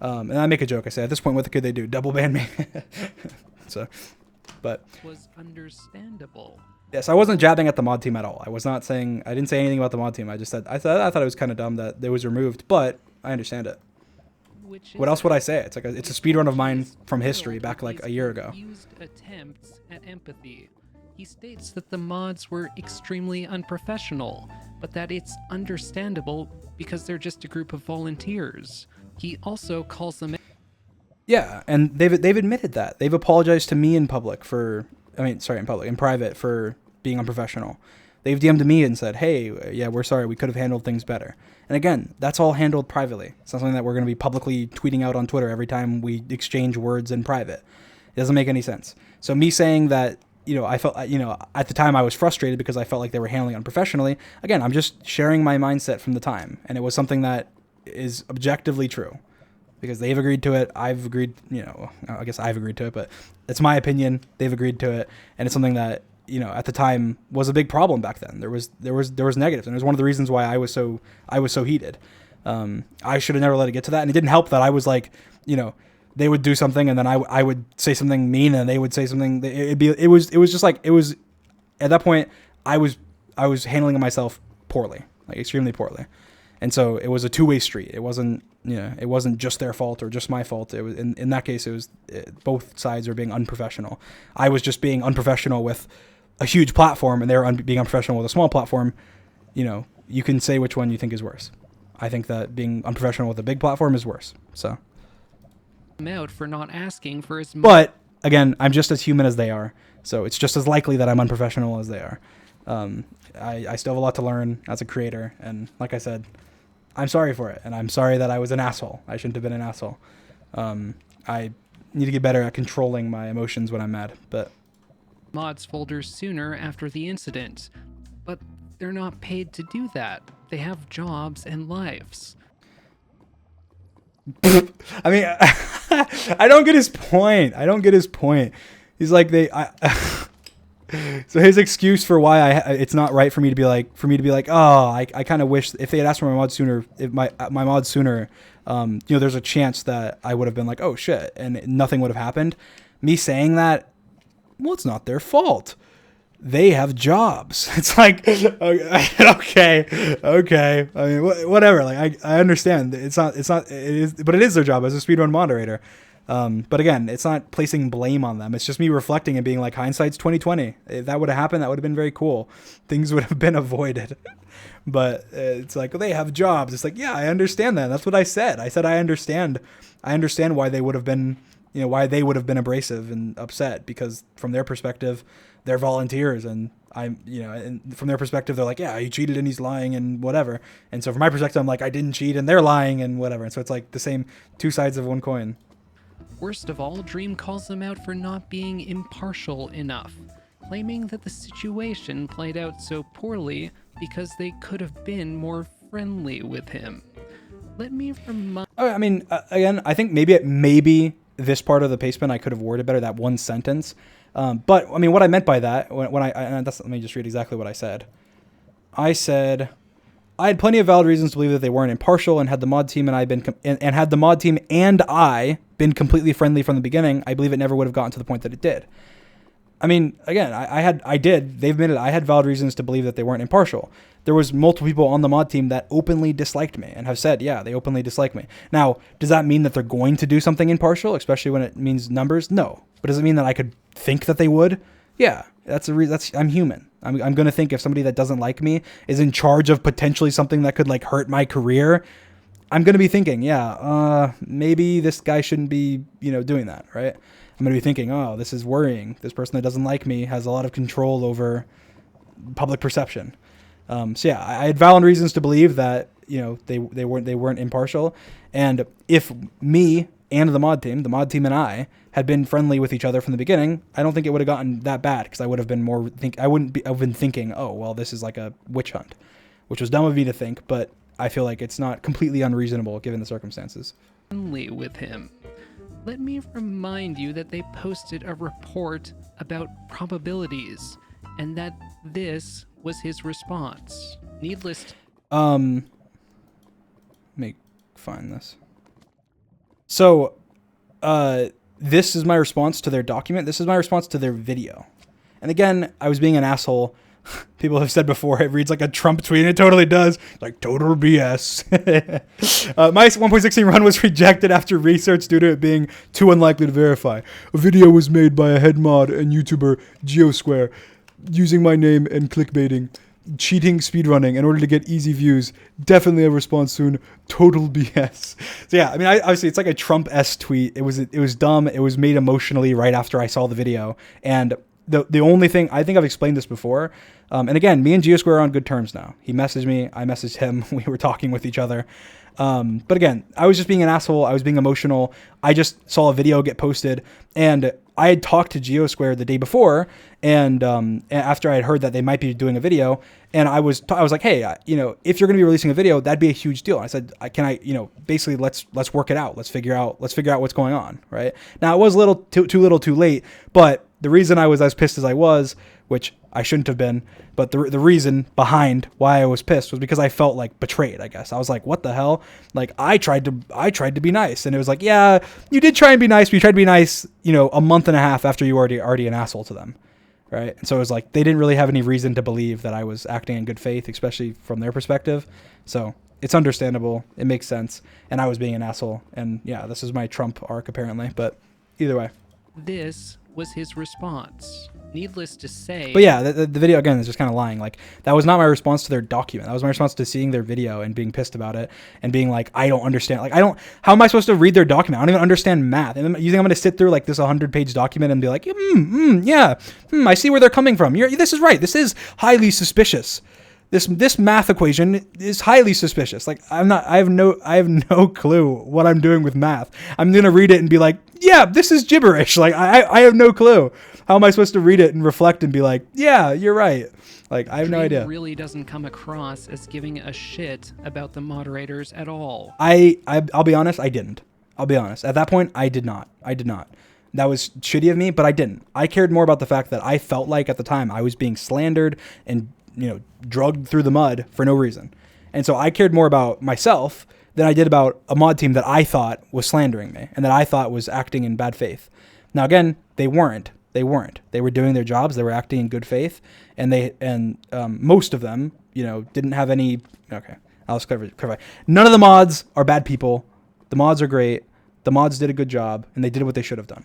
And I make a joke. I say, at this point, what could they do? Double ban me? So, but was understandable. yes, I wasn't jabbing at the mod team at all. I didn't say anything about the mod team. I just said I thought it was kind of dumb that it was removed, but I understand it. What else would I say? It's a speedrun of mine from history back like a year ago. Used attempts at empathy. He states that the mods were extremely unprofessional, but that it's understandable because they're just a group of volunteers. He also calls them... Yeah, and they've admitted that. They've apologized to me in private for being unprofessional. They've DM'd me and said, hey, yeah, we're sorry, we could have handled things better. And again, that's all handled privately. It's not something that we're going to be publicly tweeting out on Twitter every time we exchange words in private. It doesn't make any sense. So me saying that, I felt, at the time I was frustrated because I felt like they were handling it unprofessionally. Again, I'm just sharing my mindset from the time. And it was something that is objectively true because they've agreed to it. I've agreed, I guess I've agreed to it, but it's my opinion. They've agreed to it. And it's something that, at the time was a big problem back then. There was negatives. And it was one of the reasons why I was so heated. I should have never let it get to that. And it didn't help that I was like, they would do something and then I would say something mean and they would say something. It was just like, it was at that point I was handling myself poorly, like extremely poorly. And so it was a two-way street. It wasn't just their fault or just my fault. It was in that case, both sides were being unprofessional. I was just being unprofessional with a huge platform and they were being unprofessional with a small platform. You can say which one you think is worse. I think that being unprofessional with a big platform is worse. So. Out for not asking for his... But again, I'm just as human as they are. So it's just as likely that I'm unprofessional as they are. I still have a lot to learn as a creator. And like I said, I'm sorry for it. And I'm sorry that I was an asshole. I shouldn't have been an asshole. I need to get better at controlling my emotions when I'm mad. But mods folders sooner after the incident. But they're not paid to do that. They have jobs and lives. I mean, I don't get his point. He's like, so his excuse for why it's not right for me to be like, oh, I kind of wish if they had asked for my mod sooner, there's a chance that I would have been like, oh shit, and nothing would have happened. Me saying that, well, it's not their fault. They have jobs. It's like, okay. I mean, whatever. Like, I understand. It is, but it is their job as a speedrun moderator. But again, it's not placing blame on them. It's just me reflecting and being like, hindsight's 2020. If that would have happened, that would have been very cool. Things would have been avoided. But it's like, well, they have jobs. It's like, yeah, I understand that. That's what I said. I said I understand why they would have been, abrasive and upset, because from their perspective, they're volunteers, and and from their perspective, they're like, yeah, he cheated and he's lying and whatever. And so from my perspective, I'm like, I didn't cheat and they're lying and whatever. And so it's like the same two sides of one coin. Worst of all, Dream calls them out for not being impartial enough, claiming that the situation played out so poorly because they could have been more friendly with him. Let me remind... I mean, again, I think maybe this part of the pastebin I could have worded better, that one sentence. But I mean, what I meant by that, let me just read exactly what I said. I said, I had plenty of valid reasons to believe that they weren't impartial, and had the mod team and I been completely friendly from the beginning, I believe it never would have gotten to the point that it did. I mean, again, they've admitted I had valid reasons to believe that they weren't impartial. There was multiple people on the mod team that openly disliked me and have said, yeah, they openly dislike me. Now, does that mean that they're going to do something impartial, especially when it means numbers? No. But does it mean that I could think that they would? Yeah, I'm human. I'm going to think if somebody that doesn't like me is in charge of potentially something that could like hurt my career, I'm going to be thinking, yeah, maybe this guy shouldn't be, doing that, right? I'm going to be thinking, oh, this is worrying. This person that doesn't like me has a lot of control over public perception. So yeah, I had valid reasons to believe that they weren't impartial. And if me and the mod team and I had been friendly with each other from the beginning, I don't think it would have gotten that bad, because I would have been have been thinking, oh, well, this is like a witch hunt, which was dumb of me to think, but I feel like it's not completely unreasonable given the circumstances. Friendly with him. Let me remind you that they posted a report about probabilities, and that this was his response. Needless. Let me find this. So, this is my response to their document. This is my response to their video. And again, I was being an asshole. People have said before, it reads like a Trump tweet, and it totally does. Like, total BS. My 1.16 run was rejected after research due to it being too unlikely to verify. A video was made by a head mod and YouTuber, Geosquare, using my name and clickbaiting, cheating speedrunning in order to get easy views. Definitely a response soon. Total BS. So yeah, I mean, obviously it's like a Trump-esque tweet. It was dumb. It was made emotionally right after I saw the video. And the only thing, I think I've explained this before, and again, me and Geosquare are on good terms now. He messaged me, I messaged him, we were talking with each other. But again, I was just being an asshole. I was being emotional. I just saw a video get posted, and I had talked to Geosquare the day before, and after I had heard that they might be doing a video, and I was like, hey, if you're going to be releasing a video, that'd be a huge deal. And I said, basically let's work it out. Let's figure out what's going on, right? Now it was a little too little, too late, but the reason I was as pissed as I was, which I shouldn't have been, but the reason behind why I was pissed was because I felt like betrayed, I guess. I was like, what the hell? Like, I tried to be nice. And it was like, yeah, you did try and be nice, but you tried to be nice, a month and a half after you were already an asshole to them. Right. And so it was like, they didn't really have any reason to believe that I was acting in good faith, especially from their perspective. So it's understandable. It makes sense. And I was being an asshole. And yeah, this is my Trump arc apparently, but either way. This was his response. Needless to say. But yeah, the video, again, is just kind of lying. Like, that was not my response to their document. That was my response to seeing their video and being pissed about it and being like, I don't understand. Like, how am I supposed to read their document? I don't even understand math. And you think I'm going to sit through like this 100-page document and be like, I see where they're coming from. This is right. This is highly suspicious. This math equation is highly suspicious. Like, I have no clue what I'm doing with math. I'm going to read it and be like, yeah, this is gibberish. Like, I have no clue. How am I supposed to read it and reflect and be like, yeah, you're right? Like, I have no idea. Really doesn't come across as giving a shit about the moderators at all. I'll be honest, I didn't. I'll be honest. At that point, I did not. That was shitty of me, but I didn't. I cared more about the fact that I felt like at the time I was being slandered and, drugged through the mud for no reason. And so I cared more about myself than I did about a mod team that I thought was slandering me and that I thought was acting in bad faith. Now, again, they weren't. They were doing their jobs. They were acting in good faith, and most of them, didn't have any. Okay, I'll just clarify. None of the mods are bad people. The mods are great. The mods did a good job, and they did what they should have done.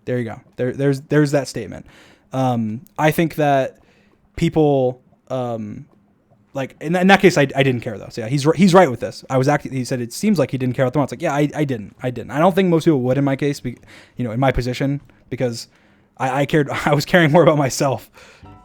There you go. There's that statement. I think that people, like in that case, I didn't care though. So yeah, he's right with this. He said it seems like he didn't care about the mods. Like, yeah, I didn't. I don't think most people would in my case, in my position, because I cared. I was caring more about myself.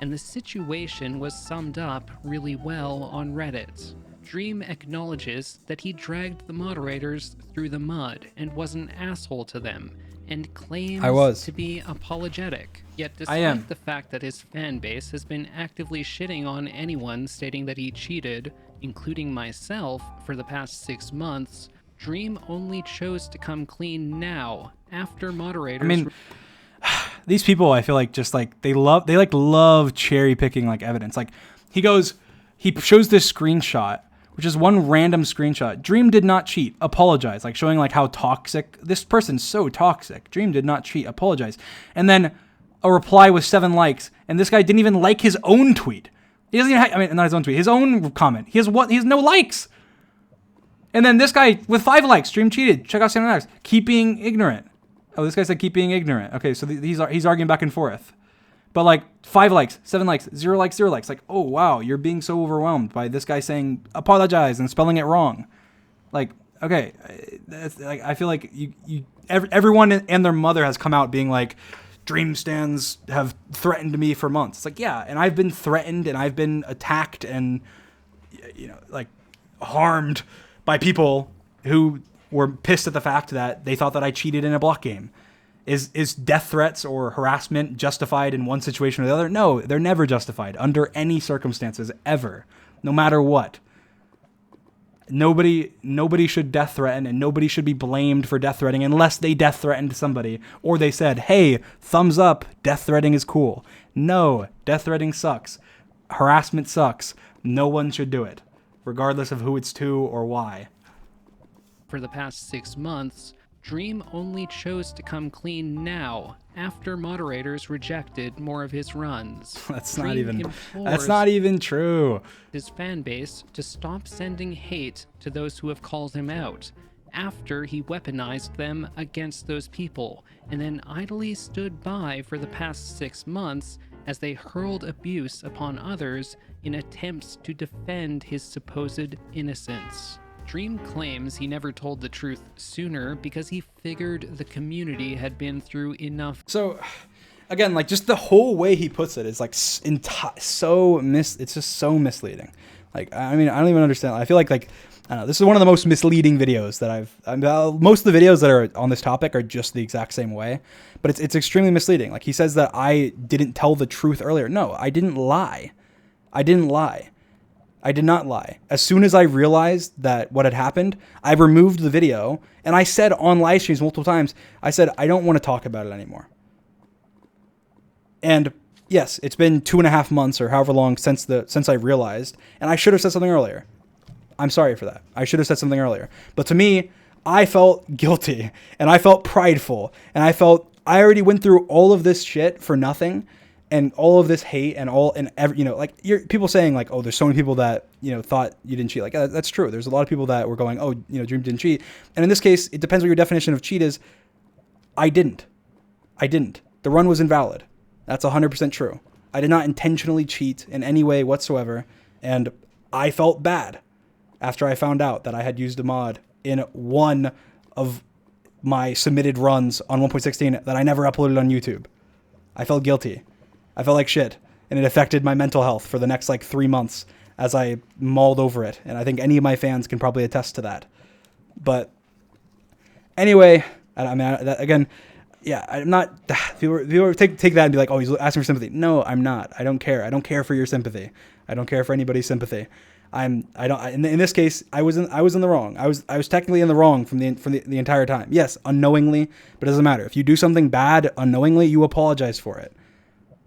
And the situation was summed up really well on Reddit. Dream acknowledges that he dragged the moderators through the mud and was an asshole to them, and claims to be apologetic. Yet despite the fact that his fan base has been actively shitting on anyone stating that he cheated, including myself, for the past 6 months, Dream only chose to come clean now, after moderators... I mean, these people, I feel like, just like, they love cherry picking like evidence. Like, he shows this screenshot, which is one random screenshot. Dream did not cheat. Apologize. Like, showing like how toxic this person's so toxic. Dream did not cheat. Apologize. And then a reply with 7 likes, and this guy didn't even like his own tweet. He doesn't even not his own tweet, his own comment. He has no likes. And then this guy with 5 likes, Dream cheated. Check out 7 likes. Keep being ignorant. Oh, this guy said keep being ignorant. Okay, so he's arguing back and forth. But like 5 likes, 7 likes, 0 likes, 0 likes. Like, oh wow, you're being so overwhelmed by this guy saying apologize and spelling it wrong. Like, okay, that's, like, I feel like everyone and their mother has come out being like, Dream stands have threatened me for months. It's like, yeah, and I've been threatened and I've been attacked and like harmed by people who were pissed at the fact that they thought that I cheated in a block game. Is death threats or harassment justified in one situation or the other? No, they're never justified under any circumstances ever, no matter what. Nobody should death threaten, and nobody should be blamed for death threatening unless they death threatened somebody or they said, "Hey, thumbs up, death threatening is cool." No, death threatening sucks. Harassment sucks. No one should do it, regardless of who it's to or why. For the past 6 months, Dream only chose to come clean now, after moderators rejected more of his runs. That's Dream not even true. His fan base to stop sending hate to those who have called him out, after he weaponized them against those people, and then idly stood by for the past 6 months as they hurled abuse upon others in attempts to defend his supposed innocence. Dream claims he never told the truth sooner because he figured the community had been through enough. So, again, like, just the whole way he puts it is like it's just so misleading. Like, I mean, I don't even understand. I feel like I don't know. This is one of the most misleading videos that most of the videos that are on this topic are just the exact same way, but it's extremely misleading. Like, he says that I didn't tell the truth earlier. No, I didn't lie. I didn't lie. I did not lie. As soon as I realized that what had happened, I removed the video, and I said on live streams multiple times, I said, I don't want to talk about it anymore. And yes, it's been 2.5 months or however long since I realized, and I should have said something earlier. I'm sorry for that. I should have said something earlier. But to me, I felt guilty, and I felt prideful, and I already went through all of this shit for nothing. And all of this hate and like people saying like, oh, there's so many people that, thought you didn't cheat. Like, that's true. There's a lot of people that were going, oh, Dream didn't cheat. And in this case, it depends what your definition of cheat is. I didn't. The run was invalid. That's 100% true. I did not intentionally cheat in any way whatsoever. And I felt bad after I found out that I had used a mod in one of my submitted runs on 1.16 that I never uploaded on YouTube. I felt guilty. I felt like shit, and it affected my mental health for the next 3 months as I mulled over it. And I think any of my fans can probably attest to that. But anyway, I mean, again, yeah, I'm not. People take that and be like, oh, he's asking for sympathy. No, I'm not. I don't care. I don't care for your sympathy. I don't care for anybody's sympathy. In this case, I was in the wrong. I was technically in the wrong from the entire time. Yes, unknowingly, but it doesn't matter. If you do something bad unknowingly, you apologize for it.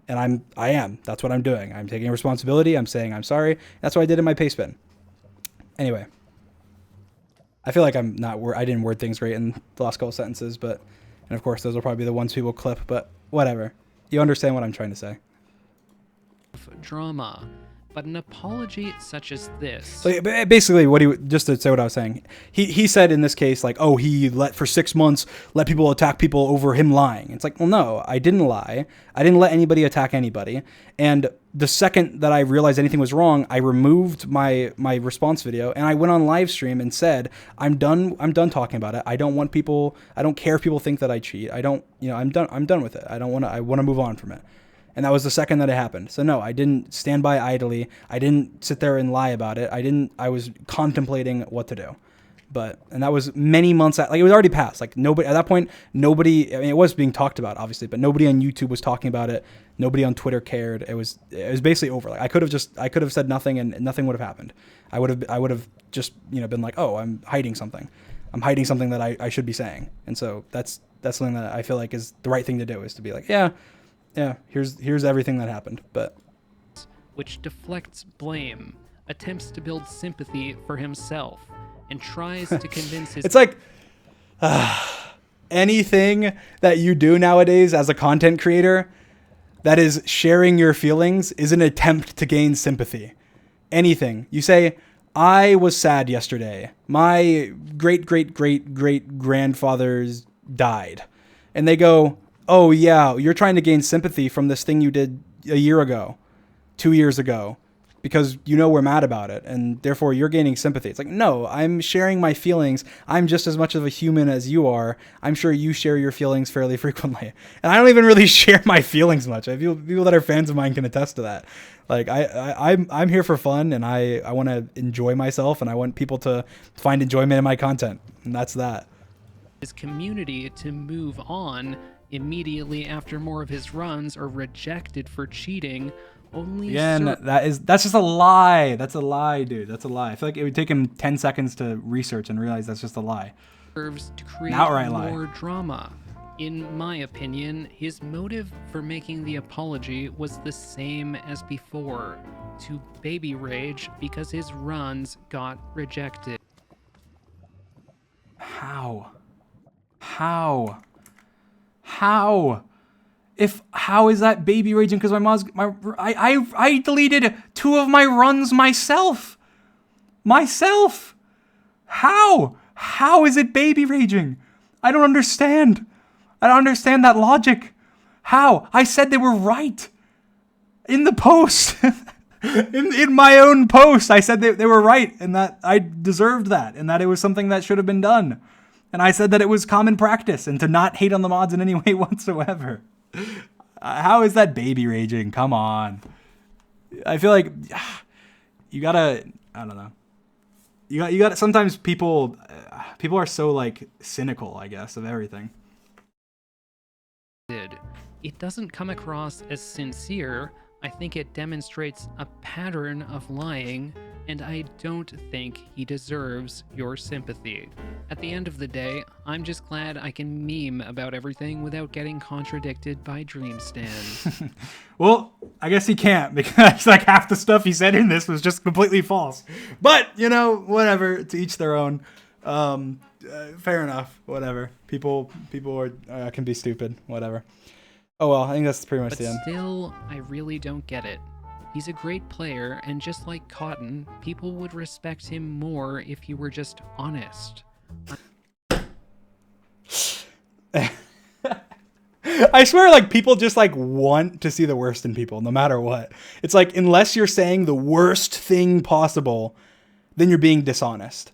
And I am. That's what I'm doing. I'm taking responsibility. I'm saying I'm sorry. That's what I did in my paste bin. Anyway, I feel like I didn't word things great in the last couple sentences, and of course those will probably be the ones people clip, but whatever. You understand what I'm trying to say. Drama. But an apology such as this. So basically, just to say what I was saying, he said in this case, like, oh, he for 6 months let people attack people over him lying. It's like, well, no, I didn't lie. I didn't let anybody attack anybody. And the second that I realized anything was wrong, I removed my response video and I went on live stream and said, I'm done talking about it. I don't care if people think that I cheat. I'm done with it. I want to move on from it. And that was the second that it happened. So no, I didn't stand by idly. I didn't sit there and lie about it. I was contemplating what to do. And that was many months out. Like, it was already past. Like, nobody at that point, I mean, it was being talked about, obviously, but nobody on YouTube was talking about it. Nobody on Twitter cared. It was basically over. Like, I could have said nothing and nothing would have happened. I would have just, been like, oh, I'm hiding something. I'm hiding something that I should be saying. And so that's something that I feel like is the right thing to do, is to be like, yeah, here's everything that happened. But which deflects blame, attempts to build sympathy for himself, and tries to convince his... It's like anything that you do nowadays as a content creator that is sharing your feelings is an attempt to gain sympathy. Anything. You say, I was sad yesterday. My great-great-great-great-grandfathers died. And they go, oh yeah, you're trying to gain sympathy from this thing you did a year ago, 2 years ago, because you know we're mad about it, and therefore you're gaining sympathy. It's like, no, I'm sharing my feelings. I'm just as much of a human as you are. I'm sure you share your feelings fairly frequently, and I don't even really share my feelings much. I feel people that are fans of mine can attest to that. Like I'm here for fun, and I want to enjoy myself, and I want people to find enjoyment in my content, and that's that. His community to move on immediately after more of his runs are rejected for cheating. Only Again, that's just a lie. That's a lie, dude. That's a lie. I feel like it would take him 10 seconds to research and realize that's just a lie. serves to create Outright more lie. drama. In my opinion, his motive for making the apology was the same as before, to baby rage because his runs got rejected. How? How is that baby raging? Because I deleted 2 of my runs myself. How is it baby raging? I don't understand. I don't understand that logic. How? I said they were right in the post. in my own post, I said they were right, and that I deserved that, and that it was something that should have been done. And I said that it was common practice and to not hate on the mods in any way whatsoever. How is that baby raging? Come on. I feel like you gotta, I don't know. You gotta, sometimes people are so like cynical, I guess, of everything. It doesn't come across as sincere. I think it demonstrates a pattern of lying, and I don't think he deserves your sympathy. At the end of the day, I'm just glad I can meme about everything without getting contradicted by Dream Stan. Well, I guess he can't, because like half the stuff he said in this was just completely false. But, you know, whatever, to each their own. Fair enough, whatever. People are can be stupid, whatever. Oh well, I think that's pretty much But the end. still, I really don't get it. He's a great player, and just like Cotton, people would respect him more if he were just honest. I swear, like, people just like want to see the worst in people, no matter what. It's like, unless you're saying the worst thing possible, then you're being dishonest.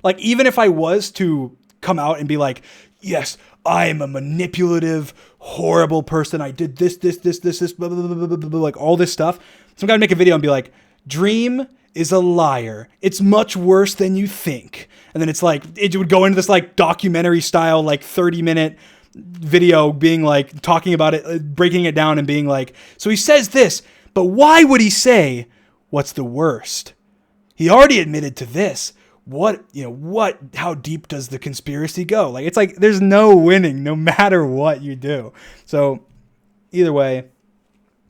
Like, even if I was to come out and be like, yes, I'm a manipulative, horrible person. I did this, blah, blah, blah, blah, blah, like all this stuff. Some guy would make a video and be like, Dream is a liar. It's much worse than you think. And then it's like, it would go into this like documentary style, like 30-minute video being like, talking about it, breaking it down and being like, so he says this, but why would he say what's the worst? He already admitted to this. How deep does the conspiracy go? Like, it's like, there's no winning no matter what you do. So either way,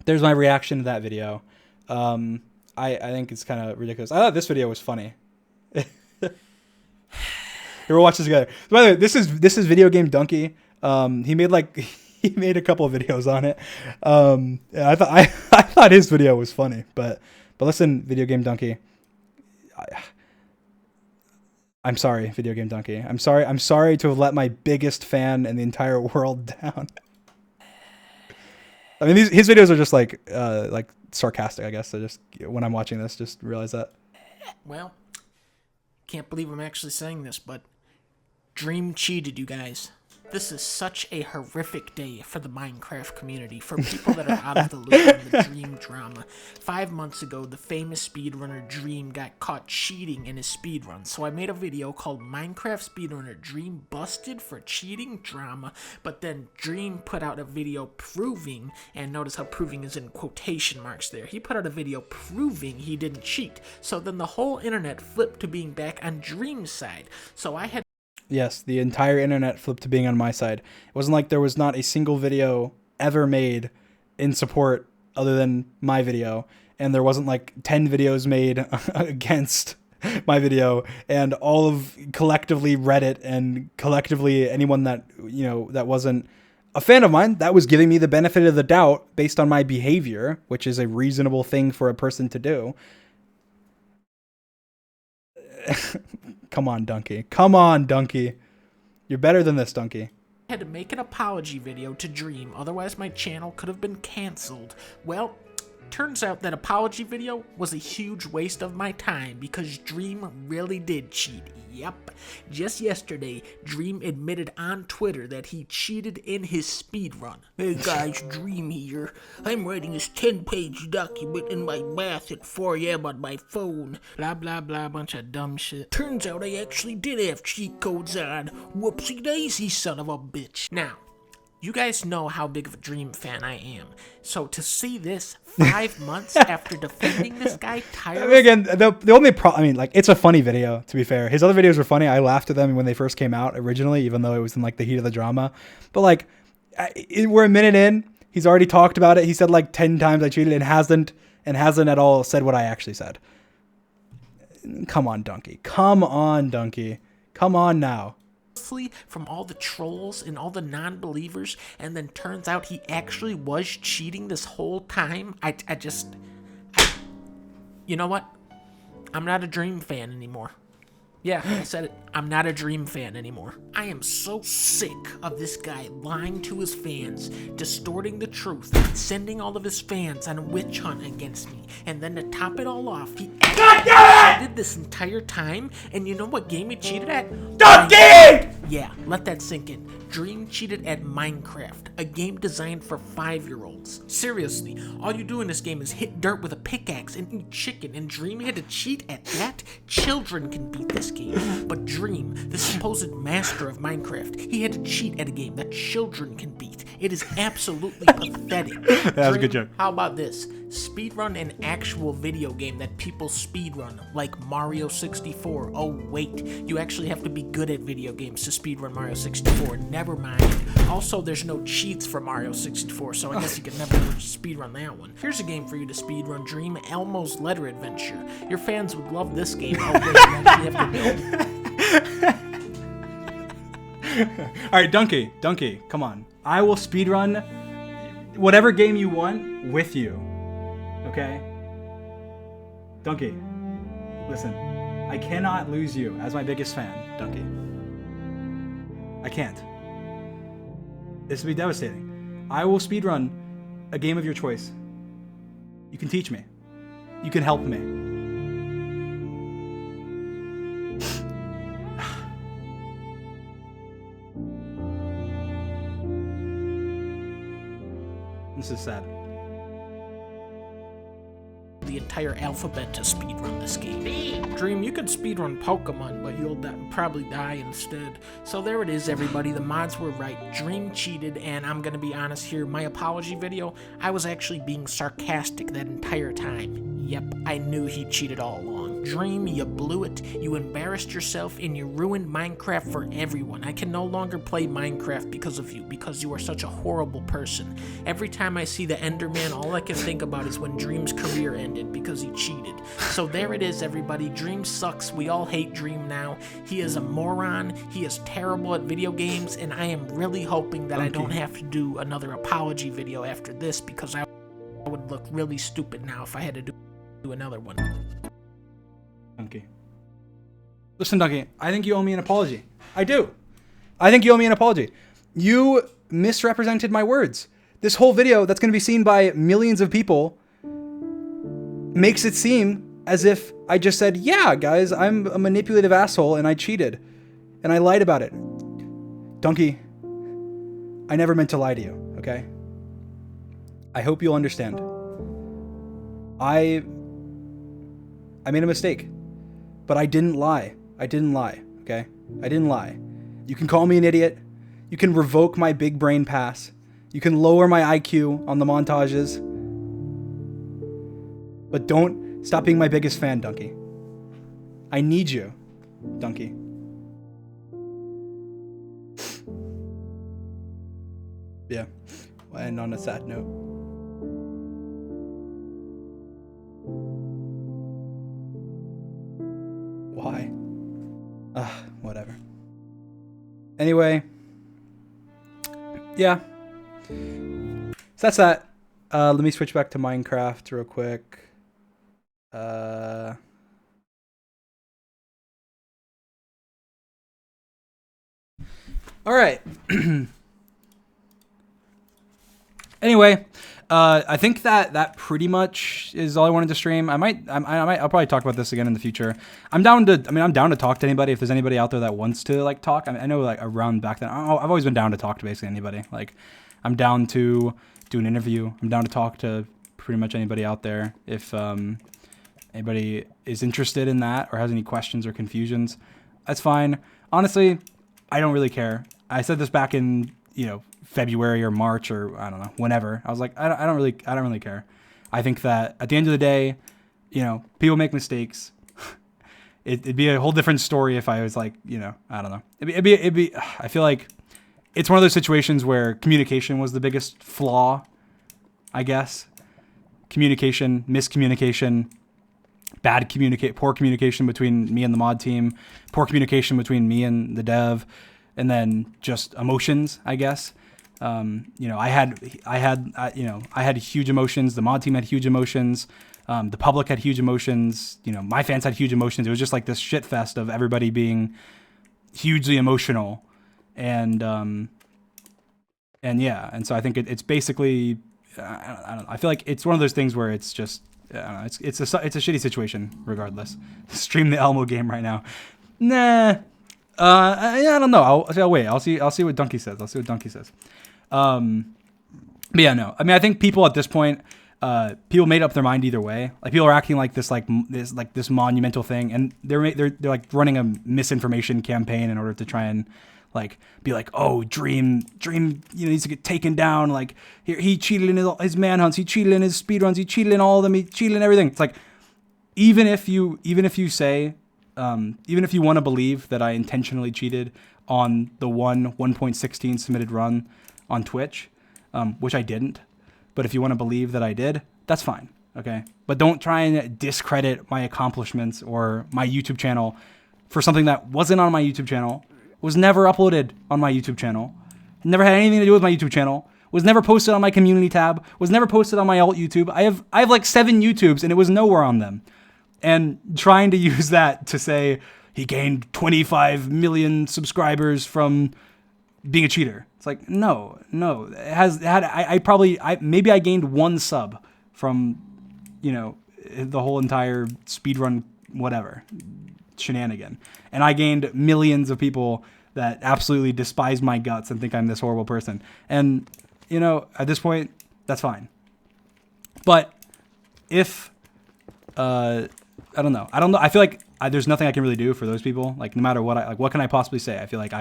there's my reaction to that video. I think it's kind of ridiculous. I thought this video was funny. Here, we'll watch this together. By the way, this is Video Game Donkey. He made a couple of videos on it. I thought his video was funny, but listen, Video Game Donkey. I'm sorry, Video Game Donkey. I'm sorry to have let my biggest fan in the entire world down. I mean, his videos are just like sarcastic, I guess. So just when I'm watching this, just realize that. Well, can't believe I'm actually saying this, but Dream cheated, you guys. This is such a horrific day for the Minecraft community, for people that are out of the loop on the Dream drama. 5 months ago, the famous speedrunner Dream got caught cheating in his speedrun, so I made a video called Minecraft Speedrunner Dream Busted for Cheating Drama, but then Dream put out a video proving, and notice how proving is in quotation marks there, he put out a video proving he didn't cheat, so then the whole internet flipped to being back on Dream's side, so I had Yes, the entire internet flipped to being on my side. It wasn't like there was not a single video ever made in support other than my video. And there wasn't like 10 videos made against my video. And all of collectively Reddit and collectively anyone that, you know, that wasn't a fan of mine, that was giving me the benefit of the doubt based on my behavior, which is a reasonable thing for a person to do. Come on, Donkey. Come on, Donkey. You're better than this, Donkey. I had to make an apology video to Dream, otherwise my channel could have been cancelled. Well, Turns out that apology video was a huge waste of my time because Dream really did cheat. Yep. Just yesterday, Dream admitted on Twitter that he cheated in his speedrun. Hey guys, Dream here. I'm writing this 10-page document in my bath at 4 a.m. on my phone. Blah blah blah, bunch of dumb shit. Turns out I actually did have cheat codes on. Whoopsie daisy, son of a bitch. Now, you guys know how big of a Dream fan I am. So to see this 5 months after defending this guy tirelessly... Again, the only problem, I mean, like, it's a funny video, to be fair. His other videos were funny. I laughed at them when they first came out originally, even though it was in, like, the heat of the drama. But, like, we're a minute in. He's already talked about it. He said, like, 10 times I cheated and hasn't at all said what I actually said. Come on, Donkey. Come on, Donkey. Come on now. From all the trolls and all the non-believers, and then turns out he actually was cheating this whole time. You know what? I'm not a Dream fan anymore. Yeah, I said it. I'm not a Dream fan anymore. I am so sick of this guy lying to his fans, distorting the truth, sending all of his fans on a witch hunt against me, and then to top it all off, he actually cheated this entire time. And you know what game he cheated at? Donkey! Yeah, let that sink in. Dream cheated at Minecraft, a game designed for 5-year-olds. Seriously, all you do in this game is hit dirt with a pickaxe and eat chicken, and Dream had to cheat at that? Children can beat this game. But Dream, the supposed master of Minecraft, he had to cheat at a game that children can beat. It is absolutely pathetic. That was a good joke. How about this? Speedrun an actual video game that people speedrun, like Mario 64. Oh wait, you actually have to be good at video games to speedrun Mario 64. Never mind. Also, there's no cheats for Mario 64, so I guess you can never speedrun that one. Here's a game for you to speedrun, Dream: Elmo's Letter Adventure. Your fans would love this game. Oh wait, you actually have to build. Alright, Donkey, come on. I will speedrun whatever game you want with you. Okay? Donkey, listen. I cannot lose you as my biggest fan, Donkey. I can't. This would be devastating. I will speedrun a game of your choice. You can teach me. You can help me. This is sad. The entire alphabet to speedrun this game. Dream, you could speedrun Pokemon, but you'll probably die instead. So there it is, everybody. The mods were right. Dream cheated, and I'm gonna be honest here. My apology video, I was actually being sarcastic that entire time. Yep, I knew he cheated all along. Dream, you blew it. You embarrassed yourself, and you ruined Minecraft for everyone. I can no longer play Minecraft because of you, because you are such a horrible person. Every time I see the Enderman, all I can think about is when Dream's career ended because he cheated. So there it is, everybody. Dream sucks. We all hate Dream now. He is a moron. He is terrible at video games, and I am really hoping that I don't have to do another apology video after this, because I would look really stupid now if I had to do another one. Donkey. Listen, Donkey, I think you owe me an apology. I do. I think you owe me an apology. You misrepresented my words. This whole video that's going to be seen by millions of people makes it seem as if I just said, yeah, guys, I'm a manipulative asshole and I cheated. And I lied about it. Donkey, I never meant to lie to you, okay? I hope you'll understand. I made a mistake. But I didn't lie. I didn't lie, okay? I didn't lie. You can call me an idiot. You can revoke my big brain pass. You can lower my IQ on the montages. But don't stop being my biggest fan, Donkey. I need you, Donkey. Yeah, we'll end on a sad note. Why? Whatever. Anyway. Yeah. So that's that. Let me switch back to Minecraft real quick. All right. Anyway, I think that pretty much is all I wanted to stream. I'll probably talk about this again in the future. I'm down to talk to anybody. If there's anybody out there that wants to like talk, I know like around back then, I've always been down to talk to basically anybody. Like, I'm down to do an interview. I'm down to talk to pretty much anybody out there. If anybody is interested in that or has any questions or confusions, that's fine. Honestly, I don't really care. I said this back in, February or March or I don't know, whenever. I was like, I don't really care. I think that at the end of the day, people make mistakes. It'd be a whole different story if I was like, I don't know. It'd be. I feel like it's one of those situations where communication was the biggest flaw, I guess. Communication, miscommunication, poor communication between me and the mod team, poor communication between me and the dev, and then just emotions, I guess. I had huge emotions. The mod team had huge emotions. The public had huge emotions. My fans had huge emotions. It was just like this shit fest of everybody being hugely emotional, and yeah. And so I think it's basically, I don't know. I feel like it's one of those things where it's just, I don't know, it's a shitty situation regardless. Stream the Elmo game right now. Nah. I don't know. I'll wait. I'll see what Donkey says. But yeah, no. I mean, I think people at this point, people made up their mind either way. Like, people are acting like this monumental thing, and they're like running a misinformation campaign in order to try and like be like, oh, Dream, needs to get taken down. Like, he cheated in his manhunts, he cheated in his speedruns, he cheated in all of them, he cheated in everything. It's like, even if you say, even if you want to believe that I intentionally cheated on the 1.16 submitted run on Twitch, which I didn't, but if you want to believe that I did, that's fine, okay? But don't try and discredit my accomplishments or my YouTube channel for something that wasn't on my YouTube channel, was never uploaded on my YouTube channel, never had anything to do with my YouTube channel, was never posted on my community tab, was never posted on my alt YouTube. I have like 7 YouTubes and it was nowhere on them. And trying to use that to say he gained 25 million subscribers from being a cheater. It's like, no. Maybe I gained 1 sub from, the whole entire speedrun whatever shenanigan. And I gained millions of people that absolutely despise my guts and think I'm this horrible person. And, at this point, that's fine. But if, I don't know. I feel like there's nothing I can really do for those people. Like, no matter what, what can I possibly say? I feel like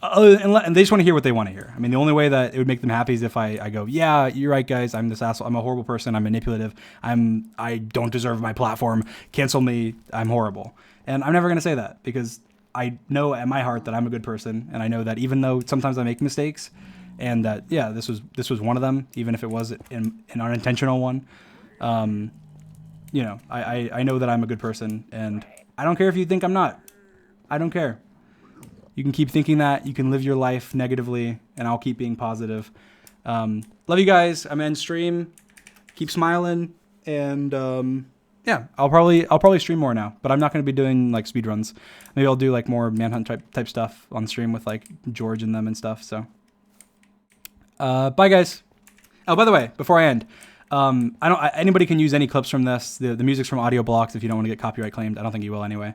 and they just want to hear what they want to hear. I mean, the only way that it would make them happy is if I go, yeah, you're right, guys. I'm this asshole. I'm a horrible person. I'm manipulative. I don't deserve my platform. Cancel me. I'm horrible. And I'm never going to say that, because I know at my heart that I'm a good person. And I know that even though sometimes I make mistakes, and that, yeah, this was one of them, even if it was an unintentional one. I know that I'm a good person, and I don't care if you think I'm not. I don't care. You can keep thinking that. You can live your life negatively, and I'll keep being positive. Love you guys. I'm in stream. Keep smiling, and yeah, I'll probably stream more now, but I'm not going to be doing like speedruns. Maybe I'll do like more manhunt type stuff on stream with like George and them and stuff. So, bye guys. Oh, by the way, before I end, anybody can use any clips from this. The music's from Audio Blocks if you don't want to get copyright claimed. I don't think you will anyway.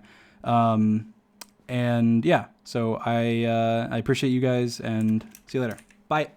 And yeah, so I appreciate you guys, and see you later. Bye.